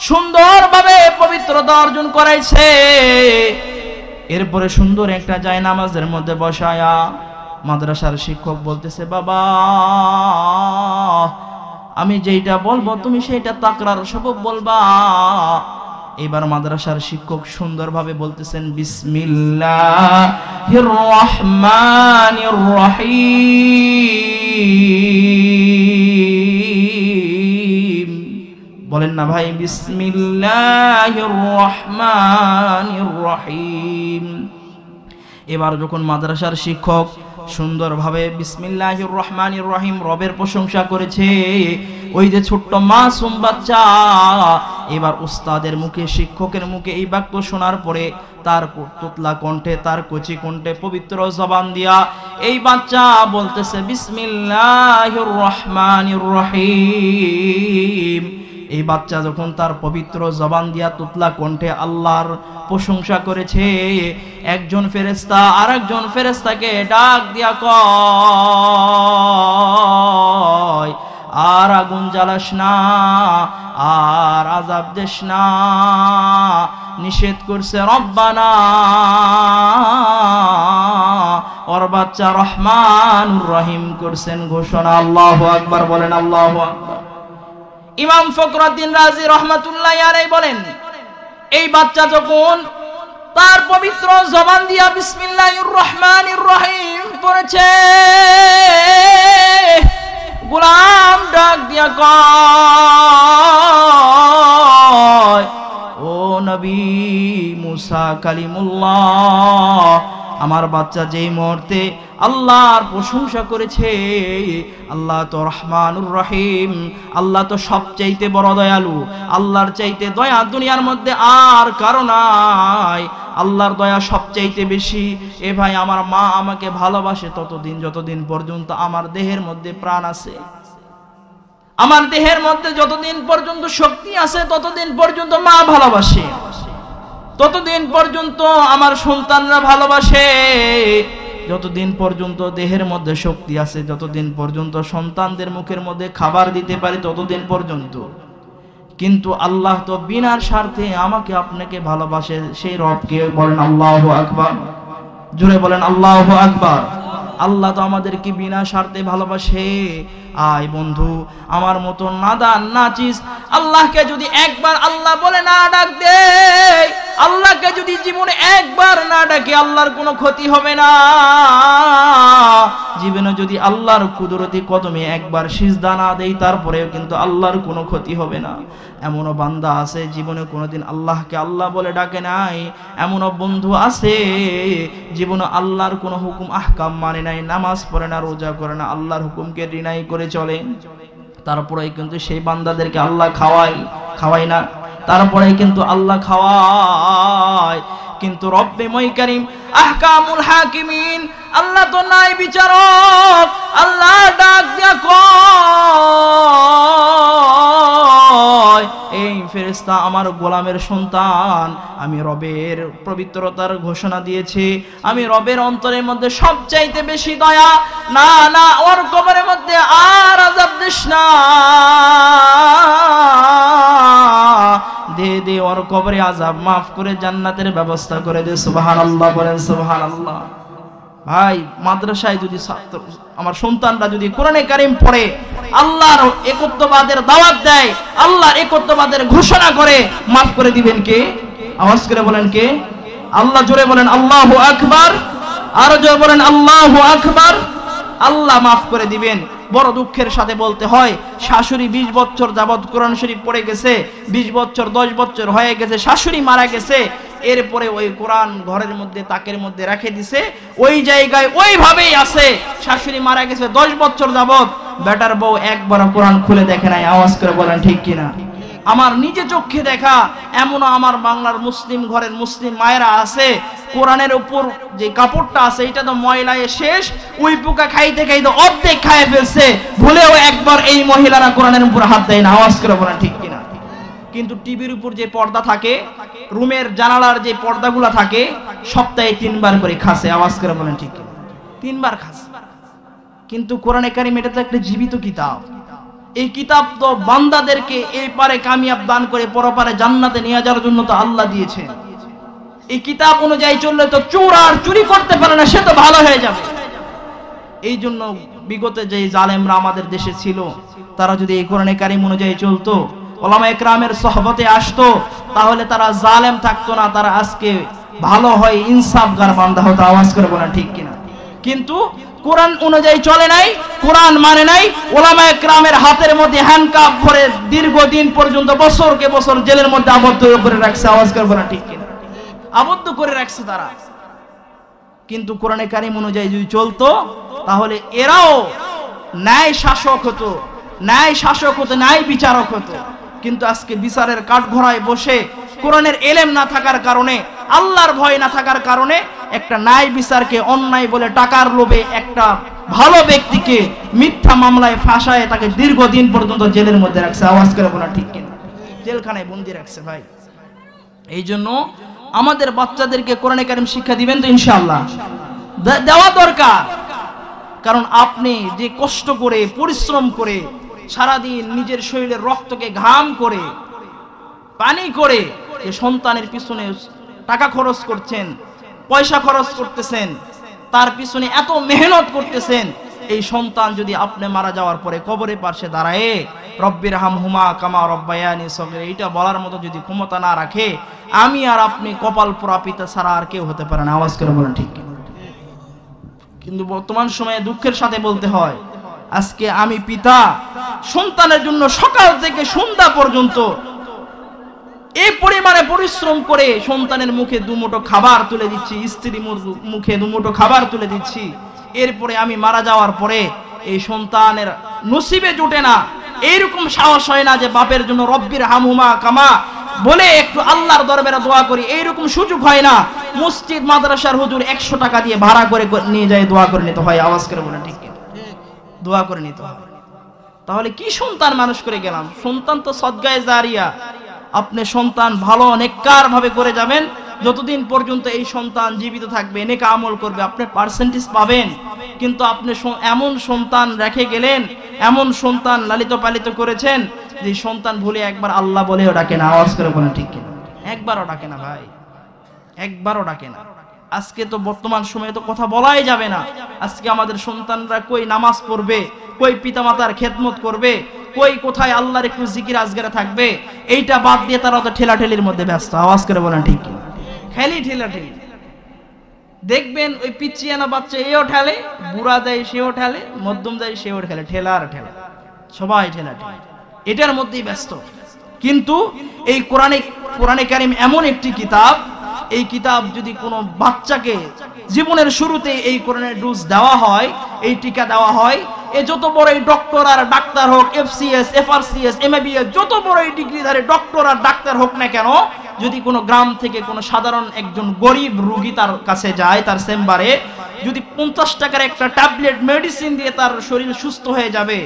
সুন্দরভাবে পবিত্রতা অর্জন করাইছে। এরপরে সুন্দর একটা জায়নামাজের মধ্যে বসায়া মাদ্রাসার শিক্ষক বলতেছে, বাবা আমি যেটা বলবো তুমি সেইটা তাকরার সবব বলবা। এবার মাদ্রাসার শিক্ষক সুন্দরভাবে বলতেছেন, বিসমিল্লাহির রহমানির রহিম। বলেন না ভাই, বিসমিল্লাহির রহমানির রহিম। এবার যখন মাদ্রাসার শিক্ষক সুন্দরভাবে বিসমিল্লাহির রহমানির রহিম রবের প্রশংসা করেছে, ওই যে ছোট্ট মাসুম বাচ্চা এবার উস্তাদের মুখে, শিক্ষকের মুখে এই বাক্য শোনার পরে তার তোতলা কণ্ঠে, তার কচি কণ্ঠে, পবিত্র জবান দিয়া এই বাচ্চা বলতেছে, বিসমিল্লাহির রহমানির রহিম। এই বাচ্চা যখন তার পবিত্র জবান দিয়া তুতলা কণ্ঠে আল্লাহর প্রশংসা করেছে, একজন ফেরেশতা আরেকজন ফেরেশতাকে ডাক দিয়া কয়, আর আগুন জ্বালাস না, আর আযাব দেস না, নিষেধ করছে রব্বানা। ওর বাচ্চা রহমানুর রহিম করছেন ঘোষণা। আল্লাহু আকবার, বলেন আল্লাহু আকবার। ইমাম ফখরুদ্দিন রাজি রহমাতুল্লাহি আলাইহি বলেন, এই বাচ্চা যখন তার পবিত্র জবান দিয়া বিসমিল্লাহির রহমানির রহিম পড়েছে, গোলাম ডাক দিয়া কয়, ও নবী মুসা কালিমুল্লাহ, আমার বাচ্চা যেই মুহূর্তে আল্লাহর প্রশংসা করেছে, আল্লাহ তো রহমানুর রহিম, আল্লাহ তো সবচাইতে বড় দয়ালু, আল্লাহর চাইতে দয়া দুনিয়ার মধ্যে আর কারো নাই, আল্লাহর দয়া সবচাইতে বেশি। এ ভাই, আমার মা আমাকে ভালোবাসে ততদিন যতদিন পর্যন্ত আমার দেহের মধ্যে প্রাণ আছে, আমার দেহের মধ্যে যতদিন পর্যন্ত শক্তি আছে ততদিন পর্যন্ত মা ভালোবাসে, ততদিন পর্যন্ত আমার সন্তানরা ভালোবাসে, যতদিন পর্যন্ত দেহের মধ্যে শক্তি আছে, যতদিন পর্যন্ত সন্তানদের মুখের মধ্যে খাবার দিতে পারি ততদিন পর্যন্ত। কিন্তু আল্লাহ তো বিনার স্বার্থে আমাকে আপনাকে ভালোবাসে, সেই রবকে বলেন আল্লাহু আকবার, জোরে বলেন আল্লাহু আকবার। আল্লাহ তো আমাদেরকে বিনা স্বার্থে ভালোবাসে। আয় বন্ধু, আমার মতো নাদান নাচিস আল্লাহকে যদি একবার আল্লাহ বলে না ডাক দে, আল্লাহকে যদি জীবনে একবার না ডাকে, আল্লাহর কোনো ক্ষতি হবে না। জীবনে যদি আল্লাহর কুদরতি কদমে একবার সিজদা না দেই, তারপরেও কিন্তু আল্লাহর কোনো ক্ষতি হবে না। এমনও বান্দা আছে জীবনে কোনোদিন আল্লাহকে আল্লাহ বলে ডাকে নাই, এমনও বন্ধু আছে জীবনে আল্লাহর কোনো হুকুম আহকাম মানে নাই, নামাজ পড়ে না, রোজা করে না, আল্লাহর হুকুমকে রিনাই করে চলে, তারপরে কিন্তু সেই বান্দাদেরকে আল্লাহ খাওয়ায় না, তারপরে কিন্তু আল্লাহ খাওয়ায়। কিন্তু রব্বে মই কারীম আহকামুল হাকিমিন, আল্লাহ তো নাই বিচারক, আল্লাহ ডাক দিয়া কয়, হয়, এই ফেরেশতা আমার গোলামের সন্তান, আমি রবের পবিত্রতার ঘোষণা দিয়েছি, আমি রবের অন্তরের মধ্যে সবচাইতে বেশি দয়া, না না ওর কবরের মধ্যে আর আযাব দিস না, দে দে ওর কবরে আযাব মাফ করে জান্নাতের ব্যবস্থা করে দে। সুবহানাল্লাহ বলেন সুবহানাল্লাহ। ভাই, মাদ্রাসায় যদি ছাত্র আমার সন্তানরা যদি কোরআনে কারীম পড়ে, আল্লাহর একত্ববাদের দাওয়াত দেয়, আল্লাহর একত্ববাদের ঘোষণা করে, মাফ করে দিবেন কে? আওয়াজ করে বলেন কে? আল্লাহ। জোরে বলেন আল্লাহু আকবার, আরো জোরে বলেন আল্লাহু আকবার। আল্লাহ মাফ করে দিবেন। বড় দুঃখের সাথে বলতে হয়, শাশুড়ি 20 বছর যাবত কোরআন শরীফ পড়ে গেছে, 20 বছর 10 বছর হয়ে গেছে, শাশুড়ি মারা গেছে, এরপরে ওই কোরআন ঘরের মধ্যে তাকের মধ্যে রেখে দিছে, ওই জায়গায় ওইভাবেই আছে। শাশুড়ি মারা গেছে 10 বছর যাবত, বেটার বউ একবার কোরআন খুলে দেখে নাই। আওয়াজ করে বলেন ঠিক কিনা? আমার নিজে চোখে দেখা এমনও আমার বাংলার মুসলিম ঘরের মুসলিম মায়েরা আছে, কোরআনের উপর যে কাপড়টা আছে এটা তো ময়লায় শেষ, ওই পোকা খাইতে খাইতে অর্ধেক খায় ফেলছে, ভুলেও একবার এই মহিলারা কোরআনের উপর হাত দেয় না। আওয়াজ করে বলেন ঠিক কিনা? কিন্তু টিভির উপর যে পর্দা থাকে, রুমের জানালার যে পর্দাগুলো থাকে, সপ্তাহে 3 বার করে খাসে। আওয়াজ করে বলেন ঠিক কিনা? 3 বার খাসে। কিন্তু কোরআনে কারীম এটা তো একটা জীবিত কিতাব। এই কিতাব তো বান্দাদেরকে এই পারে কামিয়াব দান করে পরপারে জান্নাতে নিয়ে যাওয়ার জন্য তো আল্লাহ দিয়েছেন। এই কিতাব অনুযায়ী চললে তো চোর আর চুরি করতে পারে না, সে তো ভালো হয়ে যাবে। এই জন্য বিগত যে জালেমরা আমাদের দেশে ছিল, তারা যদি এই কোরআনে কারীম অনুযায়ী চলতো, উলামায়ে কেরামের সোহবতে আসতো, তাহলে তারা জালেম থাকতো না, তারা আজকে ভালো হয় ইনসাফগার বান্দা হতো। আওয়াজ করে বলেন ঠিক কিনা? কিন্তু কোরআন অনুযায়ী চলে নাই, কোরআন মানে নাই, উলামায়ে কেরামের হাতের মধ্যে হ্যান্ডকাপ ভরে দীর্ঘদিন পর্যন্ত বছরকে বছর জেলের মধ্যে আবদ্ধ করে রাখছে। আওয়াজ করে বলেন ঠিক কিনা? আবদ্ধ করে রাখছে তারা। কিন্তু কোরআনে কারীম অনুযায়ী যদি চলতো, তাহলে এরাও ন্যায় শাসক হতো, ন্যায় শাসক হতো, ন্যায় বিচারক হতো। কিন্তু আজকে বিচারের কাঠগড়ায় বসে কোরআনের এলেম না থাকার কারণে, আল্লাহর ভয় না থাকার কারণে একটা ন্যায় বিচারকে অন্যায় বলে টাকার লোভে একটা ভালো ব্যক্তিকে মিথ্যা মামলায় ফাঁসায় তাকে দীর্ঘদিন পর্যন্ত জেলের মধ্যে রাখছে। আওয়াজ করে বলা ঠিক কিনা? জেলখানায় বন্দি রাখছে। ভাই, এই জন্য আমাদের বাচ্চাদেরকে কোরআনে কারীম শিক্ষা দিবেন তো ইনশাআল্লাহ? দেওয়া দরকার। কারণ আপনি যে কষ্ট করে পরিশ্রম করে সারাদিন নিজের শরীরের রক্তকে ঘাম করে পানি করে যে সন্তানের পিছনে টাকা খরচ করছেন, পয়সা খরচ করতেছেন, তার পিছনে এত মেহনত করতেছেন, এই সন্তান যদি আপনি মারা যাওয়ার পরে কবরের পাশে দাঁড়ায় রব্বির হামহুমা কামা রব্বায়ানি সগীরা এইটা বলার মতো যদি ক্ষমতা না রাখে, আমি আর আপনি কপাল পোড়া পিতা ছাড়া আর কেউ হতে পারে না। আওয়াজ করে বলেন ঠিক। কিন্তু বর্তমান সময়ে দুঃখের সাথে বলতে হয়, আজকে আমি পিতা সন্তানের জন্য সকাল থেকে সন্ধ্যা পর্যন্ত এই পরিমাণে পরিশ্রম করে সন্তানের মুখে দুমুঠো খাবার তুলে দিচ্ছি, স্ত্রী মুখে দুমুঠো খাবার তুলে দিচ্ছি, এরপরে আমি মারা যাওয়ার পরে এই সন্তানের নসিবে জুটে না, এইরকম সাহস হয় না যে বাপের জন্য রব্বির হামহুমা কামা বলে একটু আল্লাহর দরবারে দোয়া করি, এইরকম সুযোগ হয় না। মসজিদ মাদ্রাসার হুজুর 100 টাকা দিয়ে ভাড়া করে নিয়ে যায় দোয়া করে নিতে হয়। আওয়াজ করে বলেন ঠিক? দোয়া করে নিতে হয়। তাহলে কি সন্তান মানুষ করে গেলাম? সন্তান তো সদগায়ে জারিয়া। আপনি সন্তান ভালো নেককার ভাবে করে যাবেন, যতদিন পর্যন্ত এই সন্তান জীবিত থাকবে, নেক আমল করবে, আপনি পার্সেন্টেজ পাবেন। কিন্তু আপনি এমন সন্তান রেখে গেলেন, এমন সন্তান লালিত পালিত করেছেন যে সন্তান ভুলে একবার আল্লাহ বলেও ডাকে না। আওয়াজ করে বলেন ঠিক কিনা? একবারও ডাকে না ভাই, একবারও ডাকে না। আজকে তো বর্তমান সময়ে তো কথা বলাই যাবে না। আজকে আমাদের সন্তানরা কই নামাজ পড়বে, কই পিতামাতার খেদমত করবে, কই কোথায় আল্লাহর একটু জিকির আজগারে থাকবে, এইটা বাদ দিয়ে তারা তো ঠেলাঠেলির মধ্যে ব্যস্ত। আওয়াজ করে বলেন ঠিক কিনা? খেলি ঠেলাঠেলি। দেখবেন ওই পিচ্চিয়ানা বাচ্চা এও ঠেলে, বুড়া যায় সেও ঠেলে, মধ্যম যায় সেও ঠেলে, ঠেলা আর ঠেলা, সবাই ঠেলাঠেলি, এটার মধ্যেই ব্যস্ত। কিন্তু এই কোরআনে কারীম এমন একটি কিতাব, এই কিতাব যদি কোনো বাচ্চাকে জীবনের শুরুতে এই কোরআনের ডোজ দেওয়া হয়, এই টিকা দেওয়া হয়, এ যত বড়ই ডক্টর আর ডাক্তার হোক, এফসিএস, এফআরসিএস, এমবিবিএস, যত বড়ই ডিগ্রিধারী ডক্টর আর ডাক্তার হোক না কেন, যদি কোনো গ্রাম থেকে কোনো সাধারণ একজন গরিব রোগী তার কাছে যায়, তার চেম্বারে, যদি 50 টাকার একটা ট্যাবলেট মেডিসিন দিয়ে তার শরীর সুস্থ হয়ে যাবে,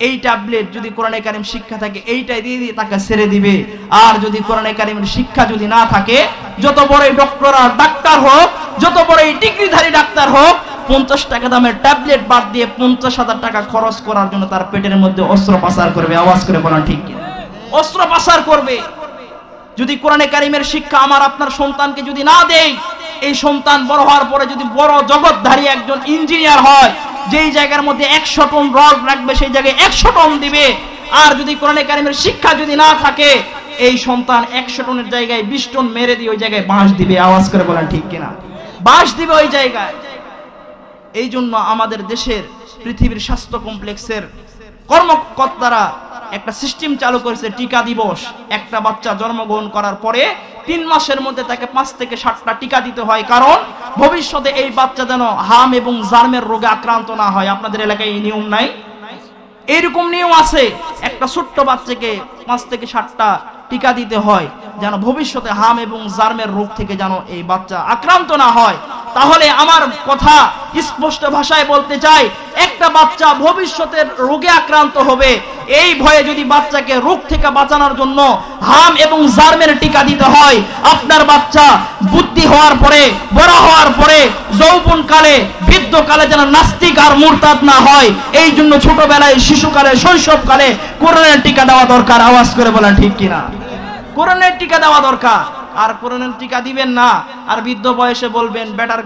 এই ট্যাবলেট যদি কোরআনে কারিম শিক্ষা থাকে এইটাই দিয়ে দিয়ে তাকে ছেড়ে দিবে। আর যদি কোরআনে কারিমের শিক্ষা যদি না থাকে, যত বড়ই ডক্টর আর ডাক্তার হোক, যত বড়ই ডিগ্রিধারী ডাক্তার হোক, 50 টাকা দামের ট্যাবলেট বাদ দিয়ে 50,000 টাকা খরচ করার জন্য তার পেটের মধ্যে অস্ত্র পাচার করবে। আওয়াজ করে বলেন ঠিক কিনা? অস্ত্র পাচার করবে। যদি কোরআনে কারিমের শিক্ষা আমার আপনার সন্তানকে যদি না দেই, এই সন্তান বড় হওয়ার পরে যদি বড় জগৎধারী একজন ইঞ্জিনিয়ার হয়, যেই জায়গার মধ্যে 100 টন রড রাখবে সেই জায়গায় 100 টন দিবে। আর যদি কোরআনে কারিমের শিক্ষা যদি না থাকে, এই সন্তান 100 টনের জায়গায় 20 টন মেরে দিয়ে ওই জায়গায় বাঁশ দিবে। আওয়াজ করে বলেন ঠিক কিনা? বাঁশ দিবে ওই জায়গায়। এই জন্য আমাদের দেশের পৃথিবীর স্বাস্থ্য কমপ্লেক্সের কর্মকর্তারা একটা সিস্টেম চালু করেছে, টিকা দিবস। একটা বাচ্চা জন্মগ্রহণ করার পরে 3 মাসের মধ্যে তাকে 5 থেকে 7টা টিকা দিতে হয়, কারণ ভবিষ্যতে এই বাচ্চা যেন হাম এবং জার্মের রোগে আক্রান্ত না হয়। আপনাদের এলাকায় এই নিয়ম নাই? এইরকম নিয়ম আছে, একটা ছোট্ট বাচ্চাকে 5 থেকে 7টা টিকা দিতে হয়, যেন ভবিষ্যতে হাম এবং জার্মের রোগ থেকে যেন এই বাচ্চা আক্রান্ত না হয়। তাহলে আমার কথা স্পষ্ট ভাষায় বলতে চাই, একটা বাচ্চা ভবিষ্যতের রোগে আক্রান্ত হবে, এই ভয়ে যদি বাচ্চাকে রোগ থেকে বাঁচানোর জন্য হাম এবং জার্মের টিকা দিতে হয়, আপনার বাচ্চা বুদ্ধি হওয়ার পরে, বড় হওয়ার পরে, যৌবনকালে, বৃদ্ধকালে যেন নাস্তিক আর মুরতাদ না হয়, এই জন্য ছোটবেলায়, শিশুকালে, শৈশবকালে কোরআনের টিকা দেওয়া দরকার। আওয়াজ করে বলেন ঠিক কিনা? কোরআনের টিকা দেওয়া দরকার। আর কোরআনের টিকা দিবেন না আর বৃদ্ধ বয়সে বলবেন বেটার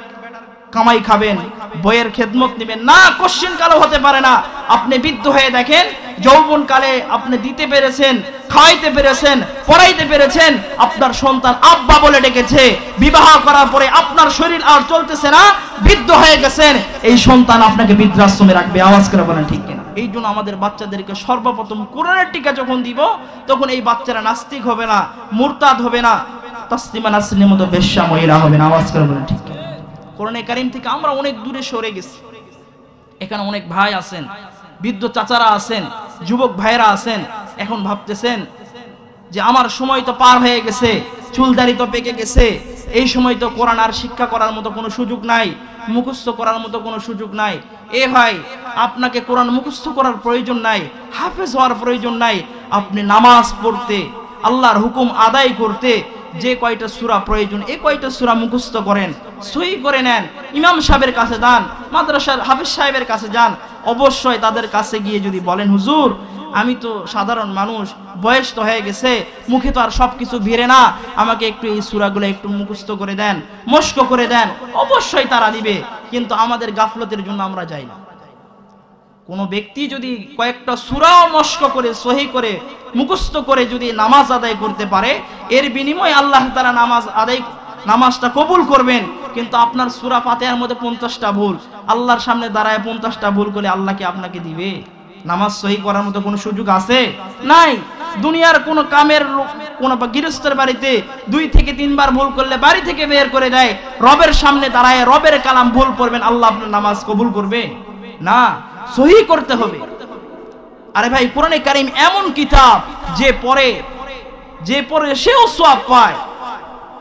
কামাই খাবেন, বইয়ের খেদমত নেবেন না, কোশ্চিন কালো হতে পারে না। আপনি বৃদ্ধ হয়ে দেখেন, যৌবন কালে আপনি দিতে পেরেছেন, খাওয়াইতে পেরেছেন, পড়াইতে পেরেছেন, আপনার সন্তান আব্বা বলে ডেকেছে। বিবাহ করার পরে আপনার শরীর আর চলতেছে না, বৃদ্ধ হয়ে গেছেন, এই সন্তান আপনাকে বৃদ্ধাশ্রমে রাখবে। আওয়াজ করে বলেন ঠিক কিনা? এই জন্য আমাদের বাচ্চাদেরকে সর্বপ্রথম কোরআনের টিকা যখন দিব, তখন এই বাচ্চারা নাস্তিক হবে না, মুরতাদ হবে না, তাসলিমা নাসরিনের মতো বেশ্যা মহিলা হবে না। আওয়াজ করে বলেন ঠিক কিনা? কোরআনে কারিম থেকে আমরা অনেক দূরে সরে গেছি। এখানে অনেক ভাই আছেন, বৃদ্ধ চাচারা আছেন, যুবক ভাইরা আছেন, এখন ভাবতেছেন যে আমার সময় তো পার হয়ে গেছে, চুলদারি তো পেকে গেছে, এই সময় তো কোরআন আর শিক্ষা করার মতো কোনো সুযোগ নাই, মুখস্থ করার মতো কোনো সুযোগ নাই। এ ভাই, আপনাকে কোরআন মুখস্থ করার প্রয়োজন নাই, হাফেজ হওয়ার প্রয়োজন নাই। আপনি নামাজ পড়তে, আল্লাহর হুকুম আদায় করতে যে কয়টা সূরা প্রয়োজন, এই কয়টা সূরা মুখস্থ করেন, সহি করে নেন, ইমাম সাহেবের কাছে যান, মাদ্রাসার হাফেজ সাহেবের কাছে যান। অবশ্যই তাদের কাছে গিয়ে যদি বলেন, হুজুর আমি তো সাধারণ মানুষ, বয়স তো হয়ে গেছে, মুখে তো আর সবকিছু ভিড়ে না, আমাকে একটু এই সূরাগুলো একটু মুখস্থ করে দেন, মস্ক করে দেন, অবশ্যই তারা দিবে। কিন্তু আমাদের গাফলতের জন্য আমরা যাই না। কোনো ব্যক্তি যদি কয়েকটা সূরাও মস্ক করে, সহি করে, মুখস্থ করে যদি নামাজ আদায় করতে পারে, এর বিনিময়ে আল্লাহ তাআলা নামাজটা কবুল করবেন। কিন্তু আপনার সূরা ফাতিহার মধ্যে 50টা ভুল, আল্লাহর সামনে দাঁড়ায় 50টা ভুল করে আল্লাহ কি আপনাকে দিবে? নামাজ সহি করার মতো কোনো সুযোগ আছে? নাই। দুনিয়ার কোনো কামের কোন গৃহস্থের বাড়িতে 2 থেকে 3 বার ভুল করলে বাড়ি থেকে বের করে দেয়, রবের সামনে দাঁড়ায় রবের কালাম ভুল পড়বেন, আল্লাহ আপনার নামাজ কবুল করবে না। সহি করতে হবে। আরে ভাই, কোরআনে কারিম এমন কিতাব যে পড়ে সেও সওয়াব পায়।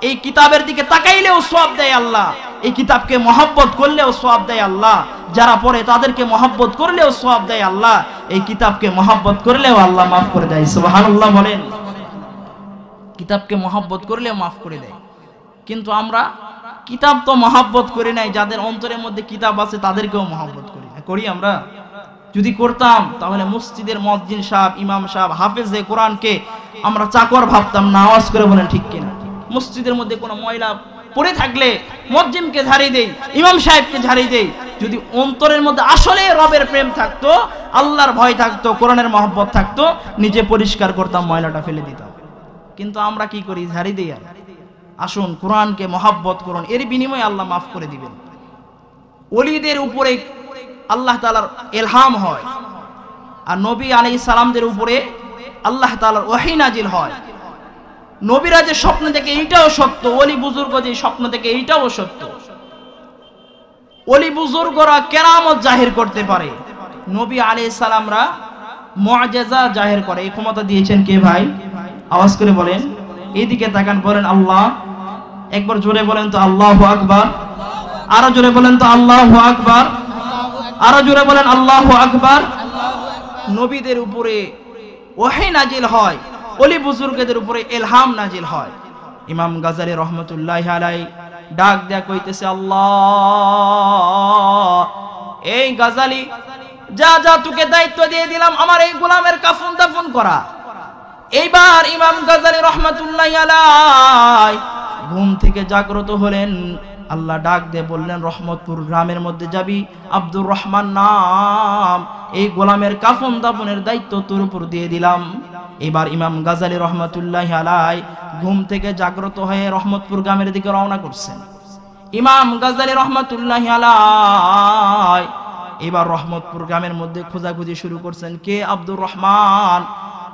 এই কিতাবের দিকে তাকাইলেও সওয়াব দেয় আল্লাহ, এই কিতাবকে মহব্বত করলেও সওয়াব দেয় আল্লাহ, যারা পড়ে তাদেরকে মহব্বত করলেও সওয়াব দেয় আল্লাহ, এই কিতাবকে মহব্বত করলেও আল্লাহ মাফ করে দেয়। সুবহানাল্লাহ বলেন। কিতাবকে মহব্বত করলেও মাফ করে দেয়। কিন্তু আমরা কিতাব তো মহব্বত করি নাই, যাদের অন্তরের মধ্যে কিতাব আছে তাদেরকেও মহব্বত করি না। করি আমরা? যদি করতাম তাহলে মসজিদের মুয়াজ্জিন সাহেব, ইমাম সাহেব, হাফেজে কোরআনকে আমরা চাকর ভাবতাম না। আওয়াজ করে বলেন ঠিক কিনা? মসজিদের মধ্যে কোনো ময়লা পড়ে থাকলে মুয়াজ্জিনকে ঝাড়ি দেই, ইমাম সাহেবকে ঝাড়ি দেই। যদি অন্তরের মধ্যে আসলে রবের প্রেম থাকতো, আল্লাহর ভয় থাকতো, কোরআনের মহব্বত থাকতো, নিজে পরিষ্কার করতাম, ময়লাটা ফেলে দিতাম। কিন্তু আমরা কি করি? ঝাড়ি দেই। আর আসুন কোরআনকে মহব্বত করুন, এর বিনিময়ে আল্লাহ মাফ করে দিবেন। ওলিদের উপরে আল্লাহ তাআলার ইলহাম হয়, আর নবী আলাইহিস সালামদের উপরে আল্লাহ তাআলার ওহী নাজিল হয়। নবীরা যে স্বপ্ন দেখে এইটাও সত্য, ওলি বুজুর্গ যে স্বপ্ন দেখে এইটাও সত্য। ওলি বুজুর্গরা কেরামত জাহির করতে পারে, নবী আলাইহিস সালামরা মুআজিজা জাহির করে। এই ক্ষমতা দিয়েছেন কে ভাই? আওয়াজ করে বলেন। এইদিকে তাকান, বলেন আল্লাহ। একবার জোরে বলেন তো আল্লাহু আকবার। আরো জোরে বলেন তো আল্লাহু আকবার। আরো জোরে বলেন আল্লাহু আকবার। নবীদের উপরে ওহী নাজিল হয়, ওলি বুজুর্গদের উপরে ইলহাম নাজিল হয়। ইমাম গাজালি রহমতুল্লাহি আলাইহি ডাক দেয়া কইতেছে, আল্লাহ, এই গাজালি, যা যা তোকে দায়িত্ব দিয়ে দিলাম আমার এই গোলামের কাফন দাফন করা। এইবার ইমাম গাজালি রহমতুল্লাহি আলাইহি ঘুম থেকে জাগ্রত হলেন। আল্লাহ ডাক দিয়ে বললেন, রহমতপুর গ্রামের মধ্যে যাবি, আব্দুর রহমান নাম, এই গোলামের কাফন দাফনের দায়িত্ব তোর উপর দিয়ে দিলাম। এবার ইমাম গাজালি রহমতুল্লাহি আলাইহি ঘুম থেকে জাগ্রত হয়ে রহমতপুর গ্রামের দিকে রওনা করছেন। ইমাম গাজালি রহমতুল্লাহি আলাইহি এবার রহমতপুর গ্রামের মধ্যে খোঁজাখুঁজি শুরু করছেন, কে আব্দুর রহমান,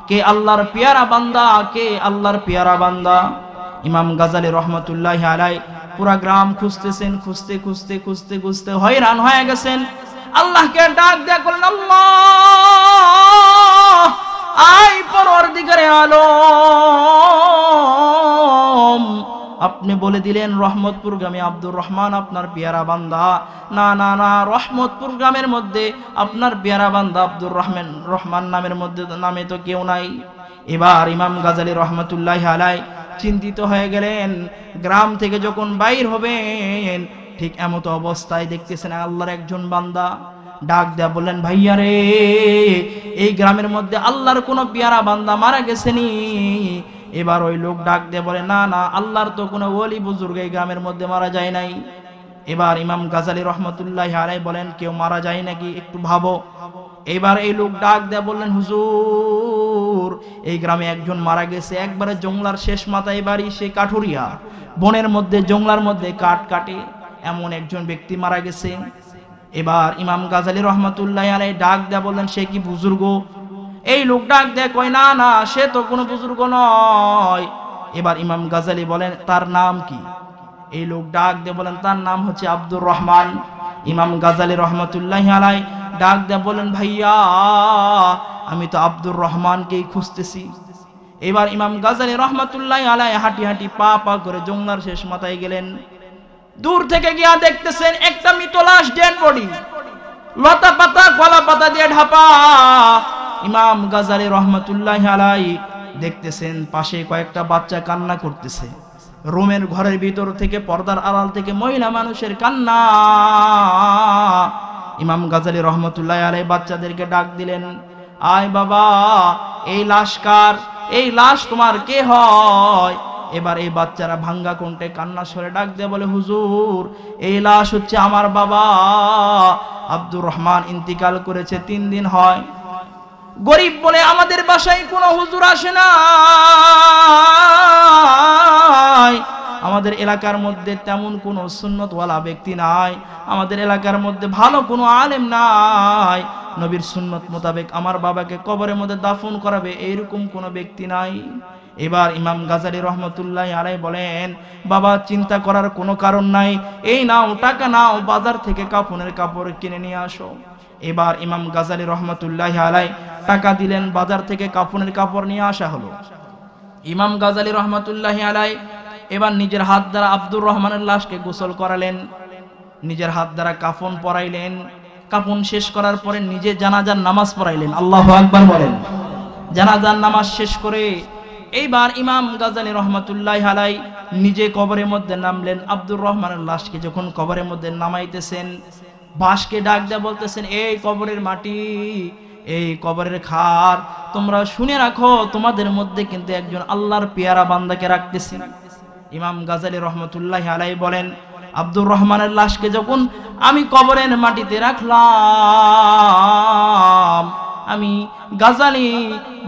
কে আল্লাহর পেয়ারা বান্দা, কে আল্লাহর পেয়ারা বান্দা। ইমাম গাজালি রহমতুল্লাহি আলাইহি পুরা গ্রাম খুঁজতেছেন, খুঁজতে খুঁজতে খুঁজতে খুঁজতে হয়রান হয়ে গেছেন। আল্লাহকে ডাক দেয়া করলেন, আল্লাহ, আই পরওয়ারদিগারে আলম, আপনি বলে দিলেন রহমতপুর গ্রামে আব্দুর রহমান আপনার পেয়ারা বান্দা। না না না, রহমতপুর গ্রামের মধ্যে আপনার পেয়ারা বান্দা আব্দুর রহমান নামের মধ্যে নামে তো কেউ নাই। এবার ইমাম গাজালি রহমতুল্লাহি আলাইহি চিন্তিত হয়ে গেলেন। গ্রাম থেকে যখন বাইর হবেন ঠিক এমতো অবস্থায় দেখতেছেন আল্লাহর একজন বান্দা। ডাক দেয়া বললেন, ভাইয়া রে, এই গ্রামের মধ্যে আল্লাহর কোন পেয়ারা বান্দা মারা গেছেনি? এবার ওই লোক ডাক দিয়ে বলে, না না, আল্লাহর তো কোনো ওলি বুজুর্গ এই গ্রামের মধ্যে মারা যায় নাই। এবার ইমাম গাজালি রহমতুল্লাহি আলাইহি বলেন, কেউ মারা যায় নাকি, একটু ভাবো। এবার এই লোক ডাক দেয়া বললেন, হুজুর, এই গ্রামে একজন মারা গেছে, একবারে জংলার শেষ মাথায় বাড়ি, সে কাঠুরিয়া, বনের মধ্যে জংলার মধ্যে কাঠ কাটে, এমন একজন ব্যক্তি মারা গেছে। এবার ইমাম গাজালি রহমতুল্লাহি আলাইহি ডাক দেয়া বললেন, সে কি বুজুর্গ? এই লোক ডাক দেয়া কয়, না না, সে তো কোনো বুজুর্গ নয়। এবার ইমাম গাজালি বলেন, তার নাম কি? এই লোক ডাক দিয়ে বলেন, তার নাম হচ্ছে আব্দুর রহমান। ইমাম গাজালি রহমতুল্লাহি আলাইহি ডাক দিয়ে বলেন, ভাইয়া, আমি তো আব্দুর রহমানকেই খুঁজতেছি। এবার ইমাম গাজালি রহমতুল্লাহি আলাইহি হাঁটি হাঁটি পা পা করে জংলার শেষ মাথায় গেলেন। দূর থেকে গিয়া দেখতেছেন একটা মৃত লাশ, ডেড বডি, লতা পাতা কলা পাতা দিয়ে ঢাপা। ইমাম গাজালি রহমতুল্লাহি আলাইহি দেখতেছেন পাশে কয়েকটা বাচ্চা কান্না করতেছে। রুমের ঘরের ভিতর থেকে, পর্দার আড়াল থেকে মহিলা মানুষের কান্না। ইমাম গাজালি রহমতুল্লাহি আলাইহি বাচ্চাদেরকে ডাক দিলেন, আয় বাবা, এই লাশ কার? এই লাশ তোমার কে হয়? এবার এই বাচ্চারা ভাঙ্গা কণ্ঠে কান্না সরে ডাক দিয়ে বলে, হুজুর, এই লাশ হচ্ছে আমার বাবা আব্দুর রহমান, ইন্তিকাল করেছে 3 দিন হয়। গরিব বলে আমাদের বাসায় কোনো হুজুর আসে না, আমাদের এলাকার মধ্যে তেমন কোনো সুন্নতওয়ালা ব্যক্তি নাই, আমাদের এলাকার মধ্যে ভালো কোনো আলেম নাই, নবীর সুন্নত মোতাবেক আমার বাবাকে কবরের মধ্যে দাফন করাবে এইরকম কোনো ব্যক্তি নাই। এবার ইমাম গাজালি রহমতুল্লাহি আলাইহি বলেন, বাবা, চিন্তা করার কোনো কারণ নাই, এই নাও, টাকা নাও, বাজার থেকে কাফনের কাপড় কিনে নিয়ে আসো। এবার ইমাম গাজালি রহমতুল্লাহি আলাইহি টাকা দিলেন, বাজার থেকে কাফনের কাপড় নিয়ে আসা হলো। ইমাম গাজালি রহমতুল্লাহি আলাইহি এবার নিজের হাত দ্বারা আব্দুর রহমানের লাশকে গোসল করালেন, নিজের হাত দ্বারা কাফন পরাইলেন। কাফন শেষ করার পরে নিজে জানাজার নামাজ পড়াইলেন। আল্লাহু আকবার বলেন। জানাজার নামাজ শেষ করে এইবার ইমাম গাজালি রহমতুল্লাহি আলাইহি নিজে কবরের মধ্যে নামলেন। আব্দুর রহমানের লাশকে যখন কবরের মধ্যে নামাইতেছেন, বাঁশকে ডাক দিয়ে বলতেছেন, এই কবরের মাটি, এই কবরের খার, তোমরা শুনে রাখো, তোমাদের মধ্যে কিন্তু একজন আল্লাহর পেয়ারা বান্দাকে রাখতেছি। ইমাম গাজালি রহমতুল্লাহি আলাইহি বলেন, আব্দুর রহমানের লাশকে যখন আমি কবরের মাটিতে রাখলাম, আমি গাজালি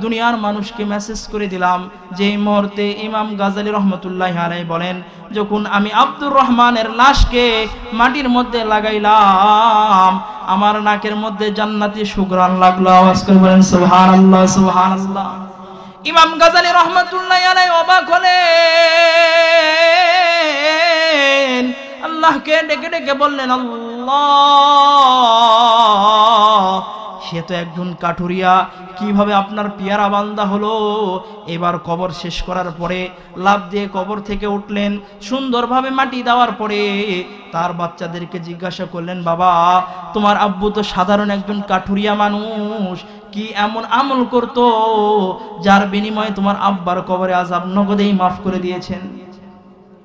দুনিয়ার মানুষকে মেসেজ করে দিলাম যে এই মুহূর্তে ইমাম গাজালি রহমতুল্লাহি আলাইহি বলেন, যখন আমি আব্দুর রহমানের লাশকে মাটির মধ্যে লাগাইলাম, আমার নাকের মধ্যে জান্নাতি সুঘ্রাণ লাগলো। আওয়াজ করে বলেন সুবহানাল্লাহ, সুবহানাল্লাহ। ইমাম গাজালি রহমতুল্লাহি আলাইহি অবাক হলেন, আল্লাহকে ডেকে ডেকে বললেন, আল্লাহ, সে তো একজন কাঠুরিয়া, কিভাবে আপনার পেয়ারা বান্দা হলো? এবার কবর শেষ করার পরে লাফ দিয়ে কবর থেকে উঠলেন। সুন্দরভাবে মাটি দেওয়ার পরে তার বাচ্চাদেরকে জিজ্ঞাসা করলেন, বাবা তোমার আব্বু তো সাধারণ একজন কাঠুরিয়া মানুষ, কি এমন আমল করত যার বিনিময়ে তোমার আব্বার কবরে আযাব নগদেই মাফ করে দিয়েছেন?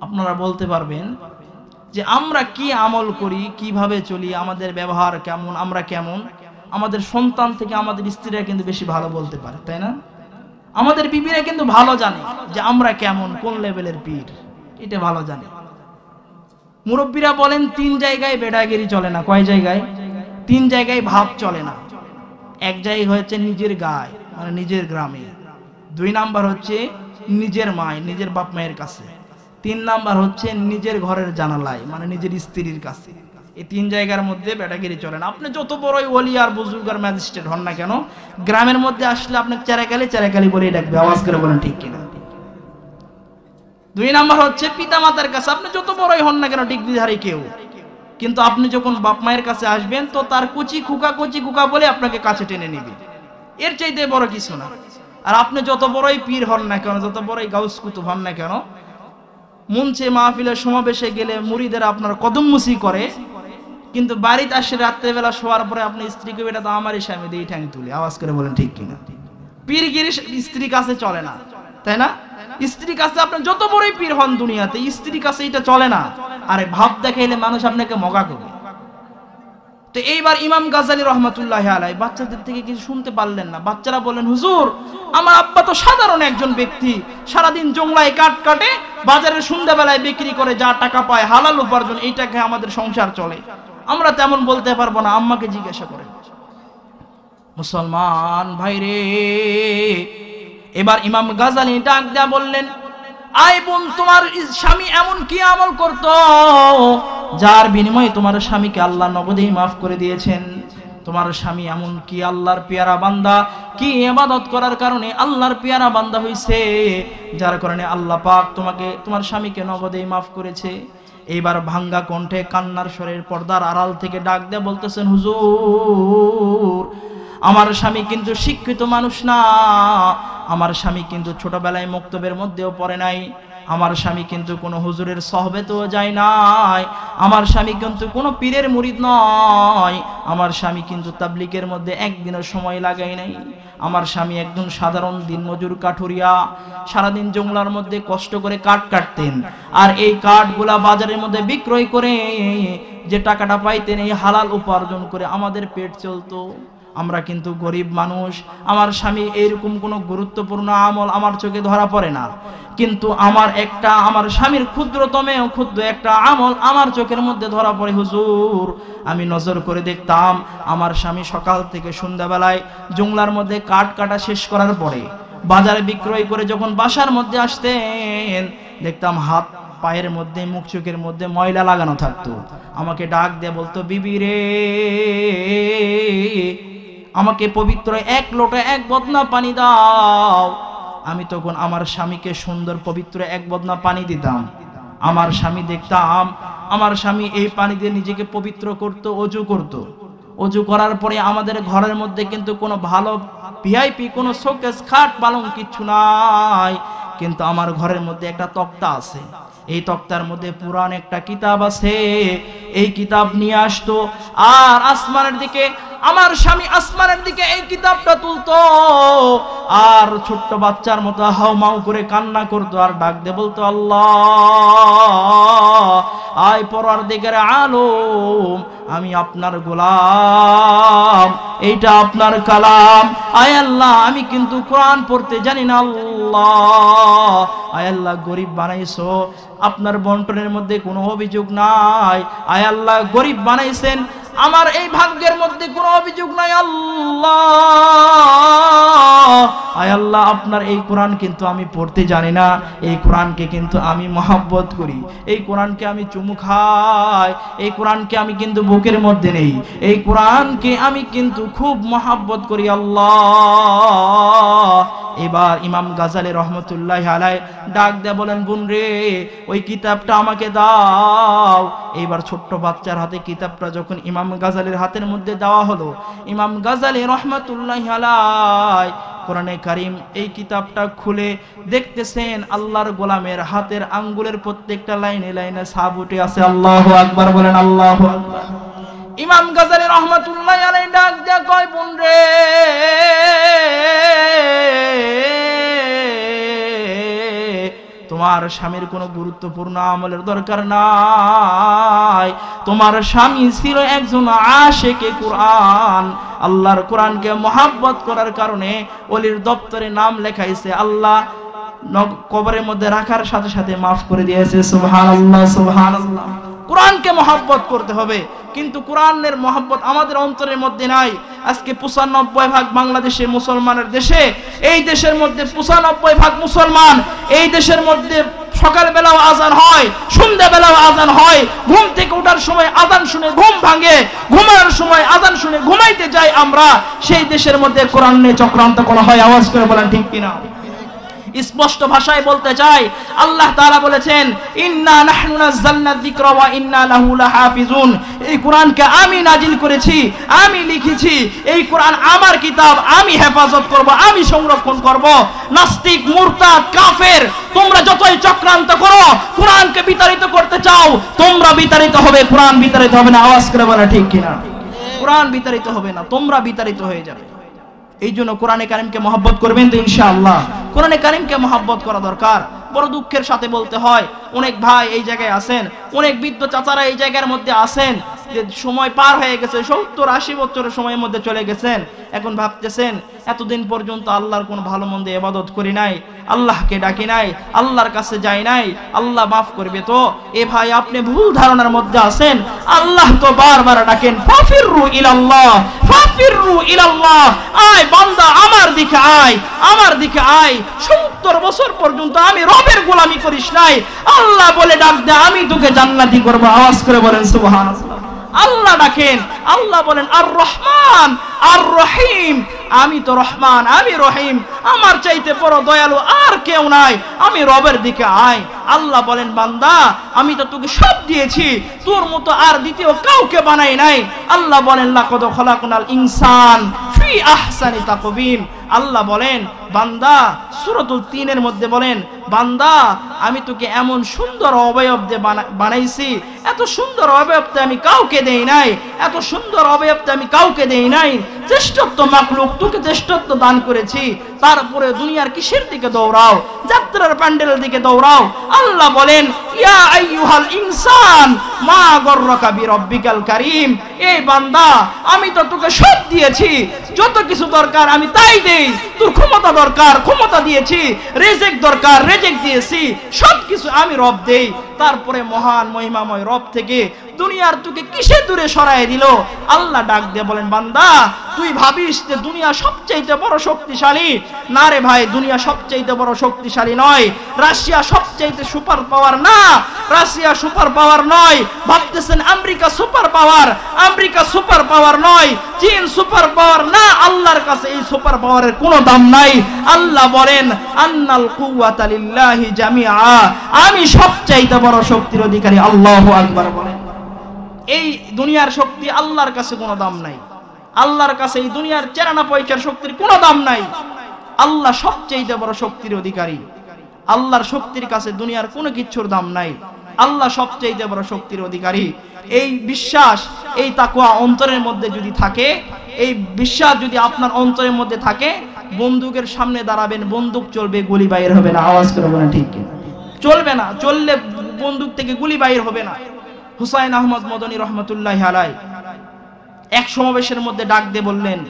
আপনারা বলতে পারবেন যে আমরা কি আমল করি, কিভাবে চলি, আমাদের ব্যবহার কেমন, আমরা কেমন? আমাদের সন্তান থেকে আমাদের স্ত্রীরা কিন্তু বেশি ভালো বলতে পারে, তাই না? আমাদের বিবিরা কিন্তু ভালো জানে যে আমরা কেমন, কোন লেভেলের পীর, এটা ভালো জানে। মুরব্বীরা বলেন 3 জায়গায় বেড়াগিরি চলে না। কয় জায়গায়? 3 জায়গায় ভাব চলে না। এক জায়গায় হচ্ছে নিজের গায়ে, মানে নিজের গ্রামে। 2 নাম্বার হচ্ছে নিজের মায়, নিজের বাপ মায়ের কাছে। 3 নাম্বার হচ্ছে নিজের ঘরের জানালায়, মানে নিজের স্ত্রীর কাছে। এই 3 জায়গার মধ্যে বেটাগিরি চলে না। আপনি যত বড়ই ওলি আর বুজুর্গ আর ম্যাজিস্ট্রেট হন না কেন, গ্রামের মধ্যে আসলে আপনি চেরাকালি বলে ডাকবে, আওয়াজ করে বলেন ঠিক কিনা? 2 নাম্বার হচ্ছে পিতা মাতার কাছে। আপনি যত বড়ই হন না কেন, ডিগ্রিধারী কেউ, কিন্তু আপনি যখন বাপ মায়ের কাছে আসবেন তো তার কচি খুকা বলে আপনাকে কাছে টেনে নিবে, এর চাইতে বড় কিছু না। আর আপনি যত বড়ই পীর হন না কেন, যত বড়ই গাউস কুতুব হন না কেন, মঞ্চে মাহফিলের সমাবেশে গেলে মুরিদের আপনার কদম মুসি করে, কিন্তু বাড়িতে আসে রাত্রেবেলা শোয়ার পরে আপনি স্ত্রীকে, এটা তো আমারই স্বামী, দিয়ে ঠ্যাং তুলে, আওয়াজ করে বলেন ঠিক কিনা? পীরগিরি স্ত্রীর কাছে চলে না, তাই না? স্ত্রীর কাছে আপনি যত বড়ই পীর হন দুনিয়াতে, স্ত্রীর কাছে এটা চলে না। আরে ভাব দেখাইলে মানুষ আপনাকে মগা করবে। তো এইবার ইমাম গাজ্জালী রহমাতুল্লাহি আলাইহি বাচ্চাদের থেকে কিছু শুনতে পারলেন না। বাচ্চারা বললেন, হুজুর আমার আব্বা তো সাধারণ একজন ব্যক্তি, সারাদিন জংলায় কাঠ কাটে, বাজারে সন্ধ্যাবেলায় বিক্রি করে যা টাকা পায় হালাল উপার্জন, এই টাকায় আমাদের সংসার চলে, আমরা তেমন বলতে পারবো না, আম্মাকে জিজ্ঞাসা করেন। মুসলমান ভাইরে, এবার ইমাম গাজ্জালী ডাক দেয়া বললেন, আই বোন, তোমার স্বামী এমন কি আমল করত যার বিনিময়ে তোমার স্বামীকে আল্লাহ নগদেই মাফ করে দিয়েছেন? তোমার স্বামী এমন কি আল্লাহর পেয়ারা বান্দা, কি ইবাদত করার কারণে আল্লাহর পেয়ারা বান্দা হইছে, যার কারণে আল্লাহ পাক তোমার স্বামীকে নগদেই মাফ করেছে? এইবার ভাঙ্গা কণ্ঠে কান্নার স্বরের পর্দার আড়াল থেকে ডাক দিয়ে বলতেছেন, হুজুর আমার স্বামী কিন্তু শিক্ষিত মানুষ না, আমার স্বামী কিন্তু ছোটবেলায় মক্তবের মধ্যেও পড়ে নাই, আমার স্বামী কিন্তু কোনো হুজুরের সহবেতেও যায় নাই, আমার স্বামী কিন্তু কোনো পীরের মুরিদ নয়, আমার স্বামী কিন্তু তাবলীগের মধ্যে একদিনও সময় লাগায় নাই, আমার স্বামী একজন সাধারণ দিনমজুর কাঠুরিয়া, সারাদিন জংলার মধ্যে কষ্ট করে কাঠ কাটতেন, আর এই কাঠগুলা বাজারের মধ্যে বিক্রয় করে যে টাকাটা পাইতেন, এই হালাল উপার্জন করে আমাদের পেট চলতো। আমরা কিন্তু গরিব মানুষ, আমার স্বামী এরকম কোনো গুরুত্বপূর্ণ আমল আমার চোখে ধরা পড়ে না, কিন্তু আমার স্বামীর ক্ষুদ্রতমেও ক্ষুদ্র একটা আমল আমার চোখের মধ্যে ধরা পড়ে হুজুর। আমি নজর করে দেখতাম আমার স্বামী সকাল থেকে সন্ধ্যাবেলায় জংলার মধ্যে কাঠ কাটা শেষ করার পরে বাজারে বিক্রয় করে যখন বাসার মধ্যে আসতেন, দেখতাম হাত পায়ের মধ্যে, মুখ চোখের মধ্যে ময়লা লাগানো থাকতো। আমাকে ডাক দিয়ে বলতো, বিবি রে, আমাকে পবিত্র 1 লোটা 1 বদনা পানি দাও। আমি তখন আমার স্বামীকে সুন্দর পবিত্র 1 বদনা পানি দিতাম। আমার স্বামী দেখতাম, আমার স্বামী এই পানি দিয়ে নিজেকে পবিত্র করত, অজু করত। অজু করার পরে আমাদের ঘরের মধ্যে কিন্তু কোনো ভালো ভিআইপি কোনো শোকেস খাট পালং কিচ্ছু নাই, কিন্তু আমার ঘরের মধ্যে একটা তক্তা আছে, এই তক্তার মধ্যে পুরান একটা কিতাব আছে, এই কিতাব নিয়ে আসতো, আর আসমানের দিকে আমার স্বামী আসমানের দিকে এই কিতাবটা তুলতো, আর ছোট্ট বাচ্চার মতো হাউমাউ করে কান্না করতো, আর ডাক দিয়ে বলতো, আল্লাহ আয় পরওয়ারদিগার আলম, আমি আপনার গোলাম, এইটা আপনার কালাম, আয় আল্লাহ আমি কিন্তু কোরআন পড়তে জানি না, আল্লাহ আয় আল্লাহ গরিব বানাইছো, আপনার বন্টনের মধ্যে কোনো অভিযোগ নাই, আয় আল্লাহ গরিব বানাইছেন, আমার এই ভাগ্যের মধ্যে কোনো অভিযোগ নাই, আল্লাহ আয় আল্লাহ আপনার এই কোরআন কিন্তু আমি পড়তে জানি না, এই কোরআনকে কিন্তু আমি মহব্বত করি, এই কোরআনকে আমি চুমু খাই, এই কোরআনকে আমি কিন্তু বুকের মধ্যে নেই, এই কোরআনকে আমি কিন্তু খুব মহব্বত করি, আল্লাহ এবার ইমাম গাজালি রহমতুল্লাহ আলাই ডাক দিয়ে বলেন, বোন রে ওই কিতাবটা আমাকে দাও। এইবার ছোট্ট বাচ্চার হাতে কিতাবটা যখন ইমাম গাজালির হাতের মধ্যে দেওয়া হলো, ইমাম গাজালি রহমতুল্লাহ আলাই কোরআনে কারিম এই কিতাবটা খুলে দেখতেছেন আল্লাহর গোলামের হাতের আঙ্গুলের প্রত্যেকটা লাইনে লাইনে সাবুটে আছে। আল্লাহু আকবার বলেন, আল্লাহু আকবার। ইমাম গাজালি রহমতুল্লাহ আলাইহি ডাক দিয়া কয়, বোন রে তোমার স্বামীর কোনো গুরুত্বপূর্ণ আমলের দরকার নাই। তোমার স্বামী ছিল একজন আশিকে কুরআন। আল্লাহর কোরআনকে মহব্বত করার কারণে ওলির দপ্তরে নাম লেখাইছে, আল্লাহ কবরের মধ্যে রাখার সাথে সাথে মাফ করে দিয়েছে। সুবহানাল্লাহ, সুবহানাল্লাহ। কোরআনকে মহব্বত করতে হবে, কিন্তু কোরআনের মহব্বত আমাদের অন্তরের মধ্যে নাই। আজকে ৯৫% বাংলাদেশে মুসলমানের দেশে, এই দেশের মধ্যে ৯৫% মুসলমান। এই দেশের মধ্যে সকালবেলাও আজান হয়, সন্ধ্যাবেলাও আজান হয়, ঘুম থেকে ওঠার সময় আজান শুনে ঘুম ভাঙে, ঘুমানোর সময় আজান শুনে ঘুমাইতে যাই আমরা। সেই দেশের মধ্যে কোরআন নিয়ে চক্রান্ত করা হয়। আওয়াজ করে বলেন ঠিক কিনা? স্পষ্ট ভাষায় বলতে চাই, আল্লাহ তাআলা বলেছেন, ইন্না নাহনু নাযালনা যিকরা ওয়া ইন্না লাহু লাহাফিজুন। এই কোরআনকে আমি নাজিল করেছি, আমি লিখেছি। এই কোরআন আমার কিতাব, আমি হেফাজত করব, আমি সংরক্ষণ করব। নাস্তিক, মুরতাদ, কাফের, তোমরা যতই চক্রান্ত করো, কোরআনকে বিতাড়িত করতে চাও, তোমরা বিতাড়িত হবে, কোরআন বিতাড়িত হবে না। আওয়াজ করে বলা ঠিক কিনা? কোরআন বিতাড়িত হবে না, তোমরা বিতাড়িত হয়ে যাবে। এই জন্য কোরআনে কারিমকে মহব্বত করবেন তো ইনশাআল্লাহ। কোরআনে কারিমকে মহব্বত করা দরকার। বড় দুঃখের সাথে বলতে হয়, অনেক ভাই এই জায়গায় আছেন, অনেক বৃদ্ধ চাচারা এই জায়গার মধ্যে আছেন, যে সময় পার হয়ে গেছে, ৭০-৮০ বছরের সময়ের মধ্যে চলে গেছেন। এখন ভাবতেছেন এতদিন পর্যন্ত আল্লাহর কোনো ভালো মন্দ ইবাদত করি নাই, আল্লাহকে ডাকি নাই, আল্লাহর কাছে যাই নাই, আল্লাহ মাফ করবে তো? এ ভাই আপনি ভুল ধারণার মধ্যে আছেন। আল্লাহ তো বারবার ডাকেন, ফাফিরু ইলাল্লাহ, ফাফিরু ইলাল্লাহ। আয় বান্দা আমার দিকে আয়, আমার দিকে আয়। ৭০ বছর পর্যন্ত আমি রবের গোলামি করিস নাই, আল্লাহ বলে ডাক দে, আমি তোকে জান্নাতি করব। আওয়াজ করে বলেন সুবহানাল্লাহ। আল্লাহ ডাকেন, আল্লাহ বলেন আর রহমান আর রহিম। আমি তো রহমান, আমি রহিম, আমার চাইতে বড় দয়ালু আর কেউ নাই, আমি রবের দিকে আয়। আল্লাহ বলেন, বান্দা আমি তো তোকে সব দিয়েছি, তোর মতো আর দ্বিতীয় কাউকে বানাই নাই। আল্লাহ বলেন লাকাদ খলাকনাল ইনসান ফি আহসানি তাকওয়িম। আল্লাহ বলেন, বান্দা সূরাতুল ৩-এর মধ্যে বলেন, বান্দা আমি তোকে এমন সুন্দর অবয়ব দিয়ে বানাইছি, এত সুন্দর অবয়বতে আমি কাউকে দেই নাই, এত সুন্দর অবয়বতে আমি কাউকে দেই নাই। শ্রেষ্ঠত্ব মাখলুক, তোকে শ্রেষ্ঠত্ব দান করেছি, তারপরে দুনিয়ার কিসের দিকে দৌড়াও? যাত্রার প্যান্ডেলের দিকে দৌড়াও। আল্লাহ বলেন, ইয়া আইয়ুহাল ইনসান মা গররাকা বিরব্বিকাল কারীম। এই বান্দা আমি তো তোকে সব দিয়েছি, যত কিছু দরকার আমি তাই দেই। তোর ক্ষমতা দরকার, ক্ষমতা দিয়েছি, রিজিক দরকার, রিজিক দিয়েছি, সবকিছু আমি রব দেই। তারপরে মহান মহিমাময় রব থেকে দুনিয়ার তোকে কিসে দূরে সরায় দিল? আল্লাহ ডাক দিয়ে বলেন, বান্দা তুই ভাবিস যে দুনিয়া সবচেয়ে বড় শক্তিশালী? না রে ভাই, দুনিয়া সবচেয়ে বড় শক্তিশালী নয়। রাশিয়া সবচেয়ে সুপার পাওয়ার না, রাশিয়া সুপার পাওয়ার নয়। ভাবতেছেন America super power, America super power নয়, চীন সুপার পাওয়ার না। আল্লাহর কাছে এই সুপার পাওয়ারের কোনো দাম নাই। আল্লাহ বলেন, আন্নাল কুওয়াতা লিল্লাহি জামিআ। আমি সবচেয়ে বড় শক্তির অধিকারী। আল্লাহু আকবার বলেন। এই দুনিয়ার শক্তি আল্লাহর কাছে কোনো দাম নাই। আল্লাহর কাছে এই দুনিয়ার চেরানা পয়সার শক্তির কোনো দাম নাই। আল্লাহ সবচেয়ে বড় শক্তির অধিকারী। আল্লাহর শক্তির কাছে দুনিয়ার কোনো কিছুর দাম নাই। আল্লাহ সবচেয়ে বড় শক্তির অধিকারী। এই বিশ্বাস, এই তাকওয়া অন্তরের মধ্যে যদি থাকে, এই বিশ্বাস যদি আপনার অন্তরের মধ্যে থাকে, বন্দুকের সামনে দাঁড়াবেন, বন্দুক চলবে, গুলি বাইর হবে না। আওয়াজ করে বলেন ঠিক কিনা? চলবে না, চললে বন্দুক থেকে গুলি বাইর হবে না। হুসাইন আহমদ মদনী রহমতুল্লাহি আলাইহি এক সমাবেশের মধ্যে ডাক দিয়ে বললেন,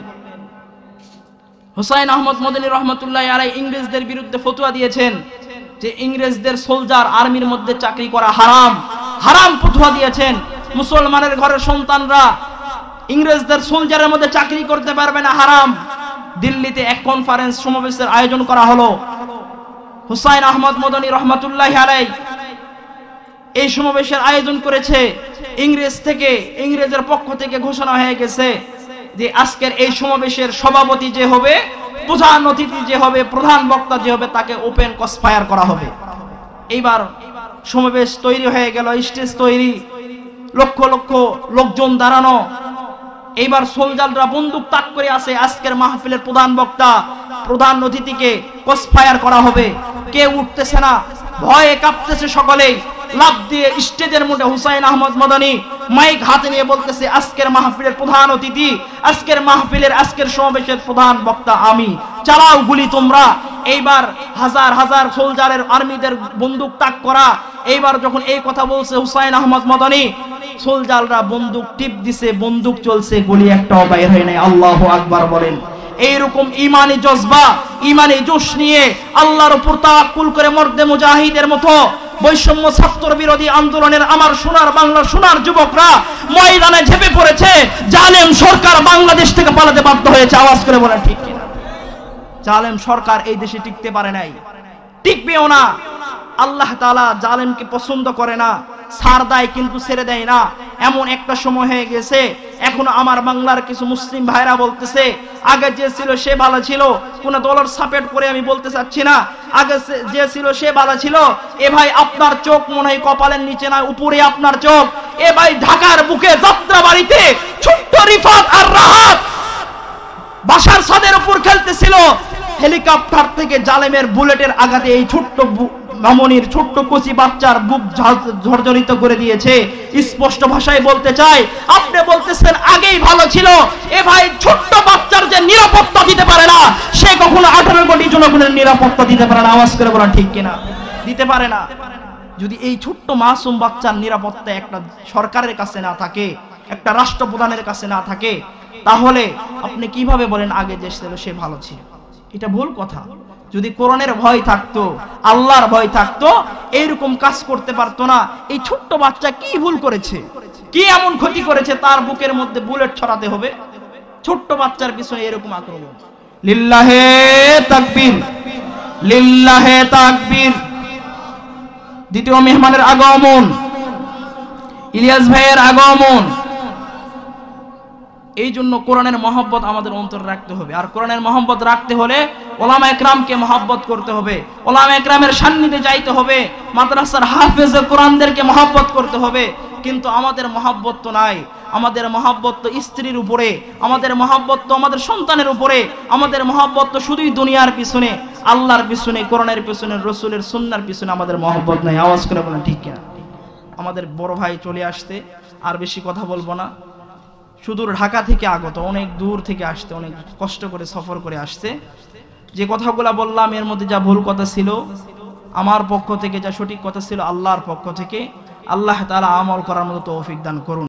হুসাইন আহমদ মদনী রহমতুল্লাহি আলাইহি ইংরেজদের বিরুদ্ধে ফতোয়া দিয়েছেন যে ইংরেজদের সোলজার আর্মির মধ্যে চাকরি করা হারাম, হারাম ফতোয়া দিয়েছেন। মুসলমানের ঘরের সন্তানরা ইংরেজদের সোলজারের মধ্যে চাকরি করতে পারবে না, হারাম। দিল্লিতে এক কনফারেন্স সমাবেশের আয়োজন করা হলো। হুসাইন আহমদ মদনী রহমতুল্লাহি আলাইহি এই সমাবেশের আয়োজন করেছে। ইংরেজের পক্ষ থেকে ঘোষণা হয়ে গেছে যে আজকের এই সমাবেশের সভাপতি যে হবে প্রধান অতিথি যে হবে, প্রধান বক্তা যে হবে, তাকে ওপেন ক্রসফায়ার করা হবে। এইবার সমাবেশ তৈরি হয়ে গেল, স্টেজ তৈরি, লক্ষ লক্ষ লোকজন দাঁড়ানো। এইবার সোলজাররা বন্দুক তাক করে আছে, আজকের মাহফিলের প্রধান বক্তা, প্রধান অতিথিকে ক্রসফায়ার করা হবে। কে উঠতেছে না, ভয়ে কাঁপতেছে সকলেই। লাফ দিয়ে স্টেজের মধ্যে হুসাইন আহমদ মাদানী মাইক হাতে নিয়ে বলতেছে, আজকের মাহফিলের প্রধান অতিথি, আজকের মাহফিলের, আজকের সমাবেশের প্রধান বক্তা আমি, চালাও গুলি তোমরা। এইবার হাজার হাজার সোলজারের আর্মিদের বন্দুক তাক করা। এইবার যখন এই কথা বলছে হুসাইন আহমদ মাদানী, সোলজাররা বন্দুক টিপ দিছে, বন্দুক চলছে, গুলি একটাও বাইর হয় নাই। আল্লাহু আকবার বলেন। এইরকম ইমানি জজবা, ইমানি জোশ নিয়ে আল্লাহর উপর তাওয়াক্কুল করে মর্দে মুজাহিদের মতো বৈষম্য ছাত্র বিরোধী আন্দোলনের আমার সোনার বাংলার সোনার যুবকরা ময়দানে ঝেঁপে পড়েছে। জালেম সরকার বাংলাদেশ থেকে পালাতে বাধ্য হয়েছে। আওয়াজ করে বলেন ঠিক কিনা? জালেম সরকার এই দেশে টিকতে পারে নাই, টিকবেও না। আল্লাহ তাআলা জালেমকে পছন্দ করে না, ছাড় দেয় কিন্তু ছেড়ে দেয় না। এমন একটা সময় হয়ে গেছে, এখন আমার বাংলার কিছু মুসলিম ভাইরা বলতেছে, আগে যে ছিল সে ভালো ছিল। কোন দলের সাপোর্ট করে আমি বলতে চাচ্ছি না, আগে যে ছিল সে ভালো ছিল। এ ভাই আপনার চোখ মনে হয় কপালের নিচে না, উপরে আপনার চোখ। এ ভাই ঢাকার বুকে যাত্রা বাড়িতে ছোট্ট রিফাত আর রাহাত বাসার ছাদের উপর খেলতেছিল, হেলিকপ্টার থেকে জালেমের বুলেটের আঘাতে এই ছোট্ট মামনির ছোট্ট কচি বাচ্চার বুক ঝরঝরিত করে দিয়েছে। স্পষ্ট ভাষায় বলতে চাই, আপনি বলতেছেন আগেই ভালো ছিল। এ ভাই ছোট্ট বাচ্চার যে নিরাপত্তা দিতে পারে না, সে কখনো 18 কোটি জনগণের নিরাপত্তা দিতে পারে না। আওয়াজ করে বলেন ঠিক কিনা? দিতে পারে না। যদি এই ছোট্ট মাসুম বাচ্চার নিরাপত্তা একটা সরকারের কাছে না থাকে, একটা রাষ্ট্রপ্রধানের কাছে না থাকে, তাহলে আপনি কিভাবে বলেন আগে যে ছিল সে ভালো ছিল? এটা ভুল কথা। যদি কোরআনের ভয় থাকতো, আল্লাহর ভয় থাকতো, এইরকম কাজ করতে পারতো না। এই ছোট্ট বাচ্চা কি ভুল করেছে, কি এমন ক্ষতি করেছে তার বুকের মধ্যে বুলেট ছড়াতে হবে? ছোট্ট বাচ্চার পিছনে এরকম আক্রমণ। লিল্লাহে তাকবীর, লিল্লাহে তাকবীর। দ্বিতীয় মেহমানের আগমন, ইলিয়াস ভাইয়ের আগমন। এই জন্য কোরআনের মহব্বত আমাদের অন্তরে রাখতে হবে। আর কোরআনের মহব্বত রাখতে হলে ওলামা একরামকে মহব্বত করতে হবে, ওলামা একরামের সান্নিধ্যে যাইতে হবে, মাদ্রাসার হাফেজ কোরআনদেরকে মহব্বত করতে হবে। কিন্তু আমাদের মহব্বত তো নাই। আমাদের মহব্বত তো স্ত্রীর উপরে, আমাদের মহব্বত তো আমাদের সন্তানের উপরে, আমাদের মহব্বত তো শুধুই দুনিয়ার পিছনে, আল্লাহর পিছনে, কোরআনের পিছনে, রসুলের সুন্নাহর পিছনে আমাদের মহব্বত নাই। আওয়াজ করে বলেন ঠিক কিনা? আমাদের বড় ভাই চলে আসতে, আর বেশি কথা বলবো না। সুদূর ঢাকা থেকে আগত, অনেক দূর থেকে আসতে, অনেক কষ্ট করে সফর করে আসতে। যে কথাগুলা বললাম এর মধ্যে যা ভুল কথা ছিল আমার পক্ষ থেকে, যা সঠিক কথা ছিল আল্লাহর পক্ষ থেকে, আল্লাহ তাআলা আমল করার মতো তৌফিক দান করুন।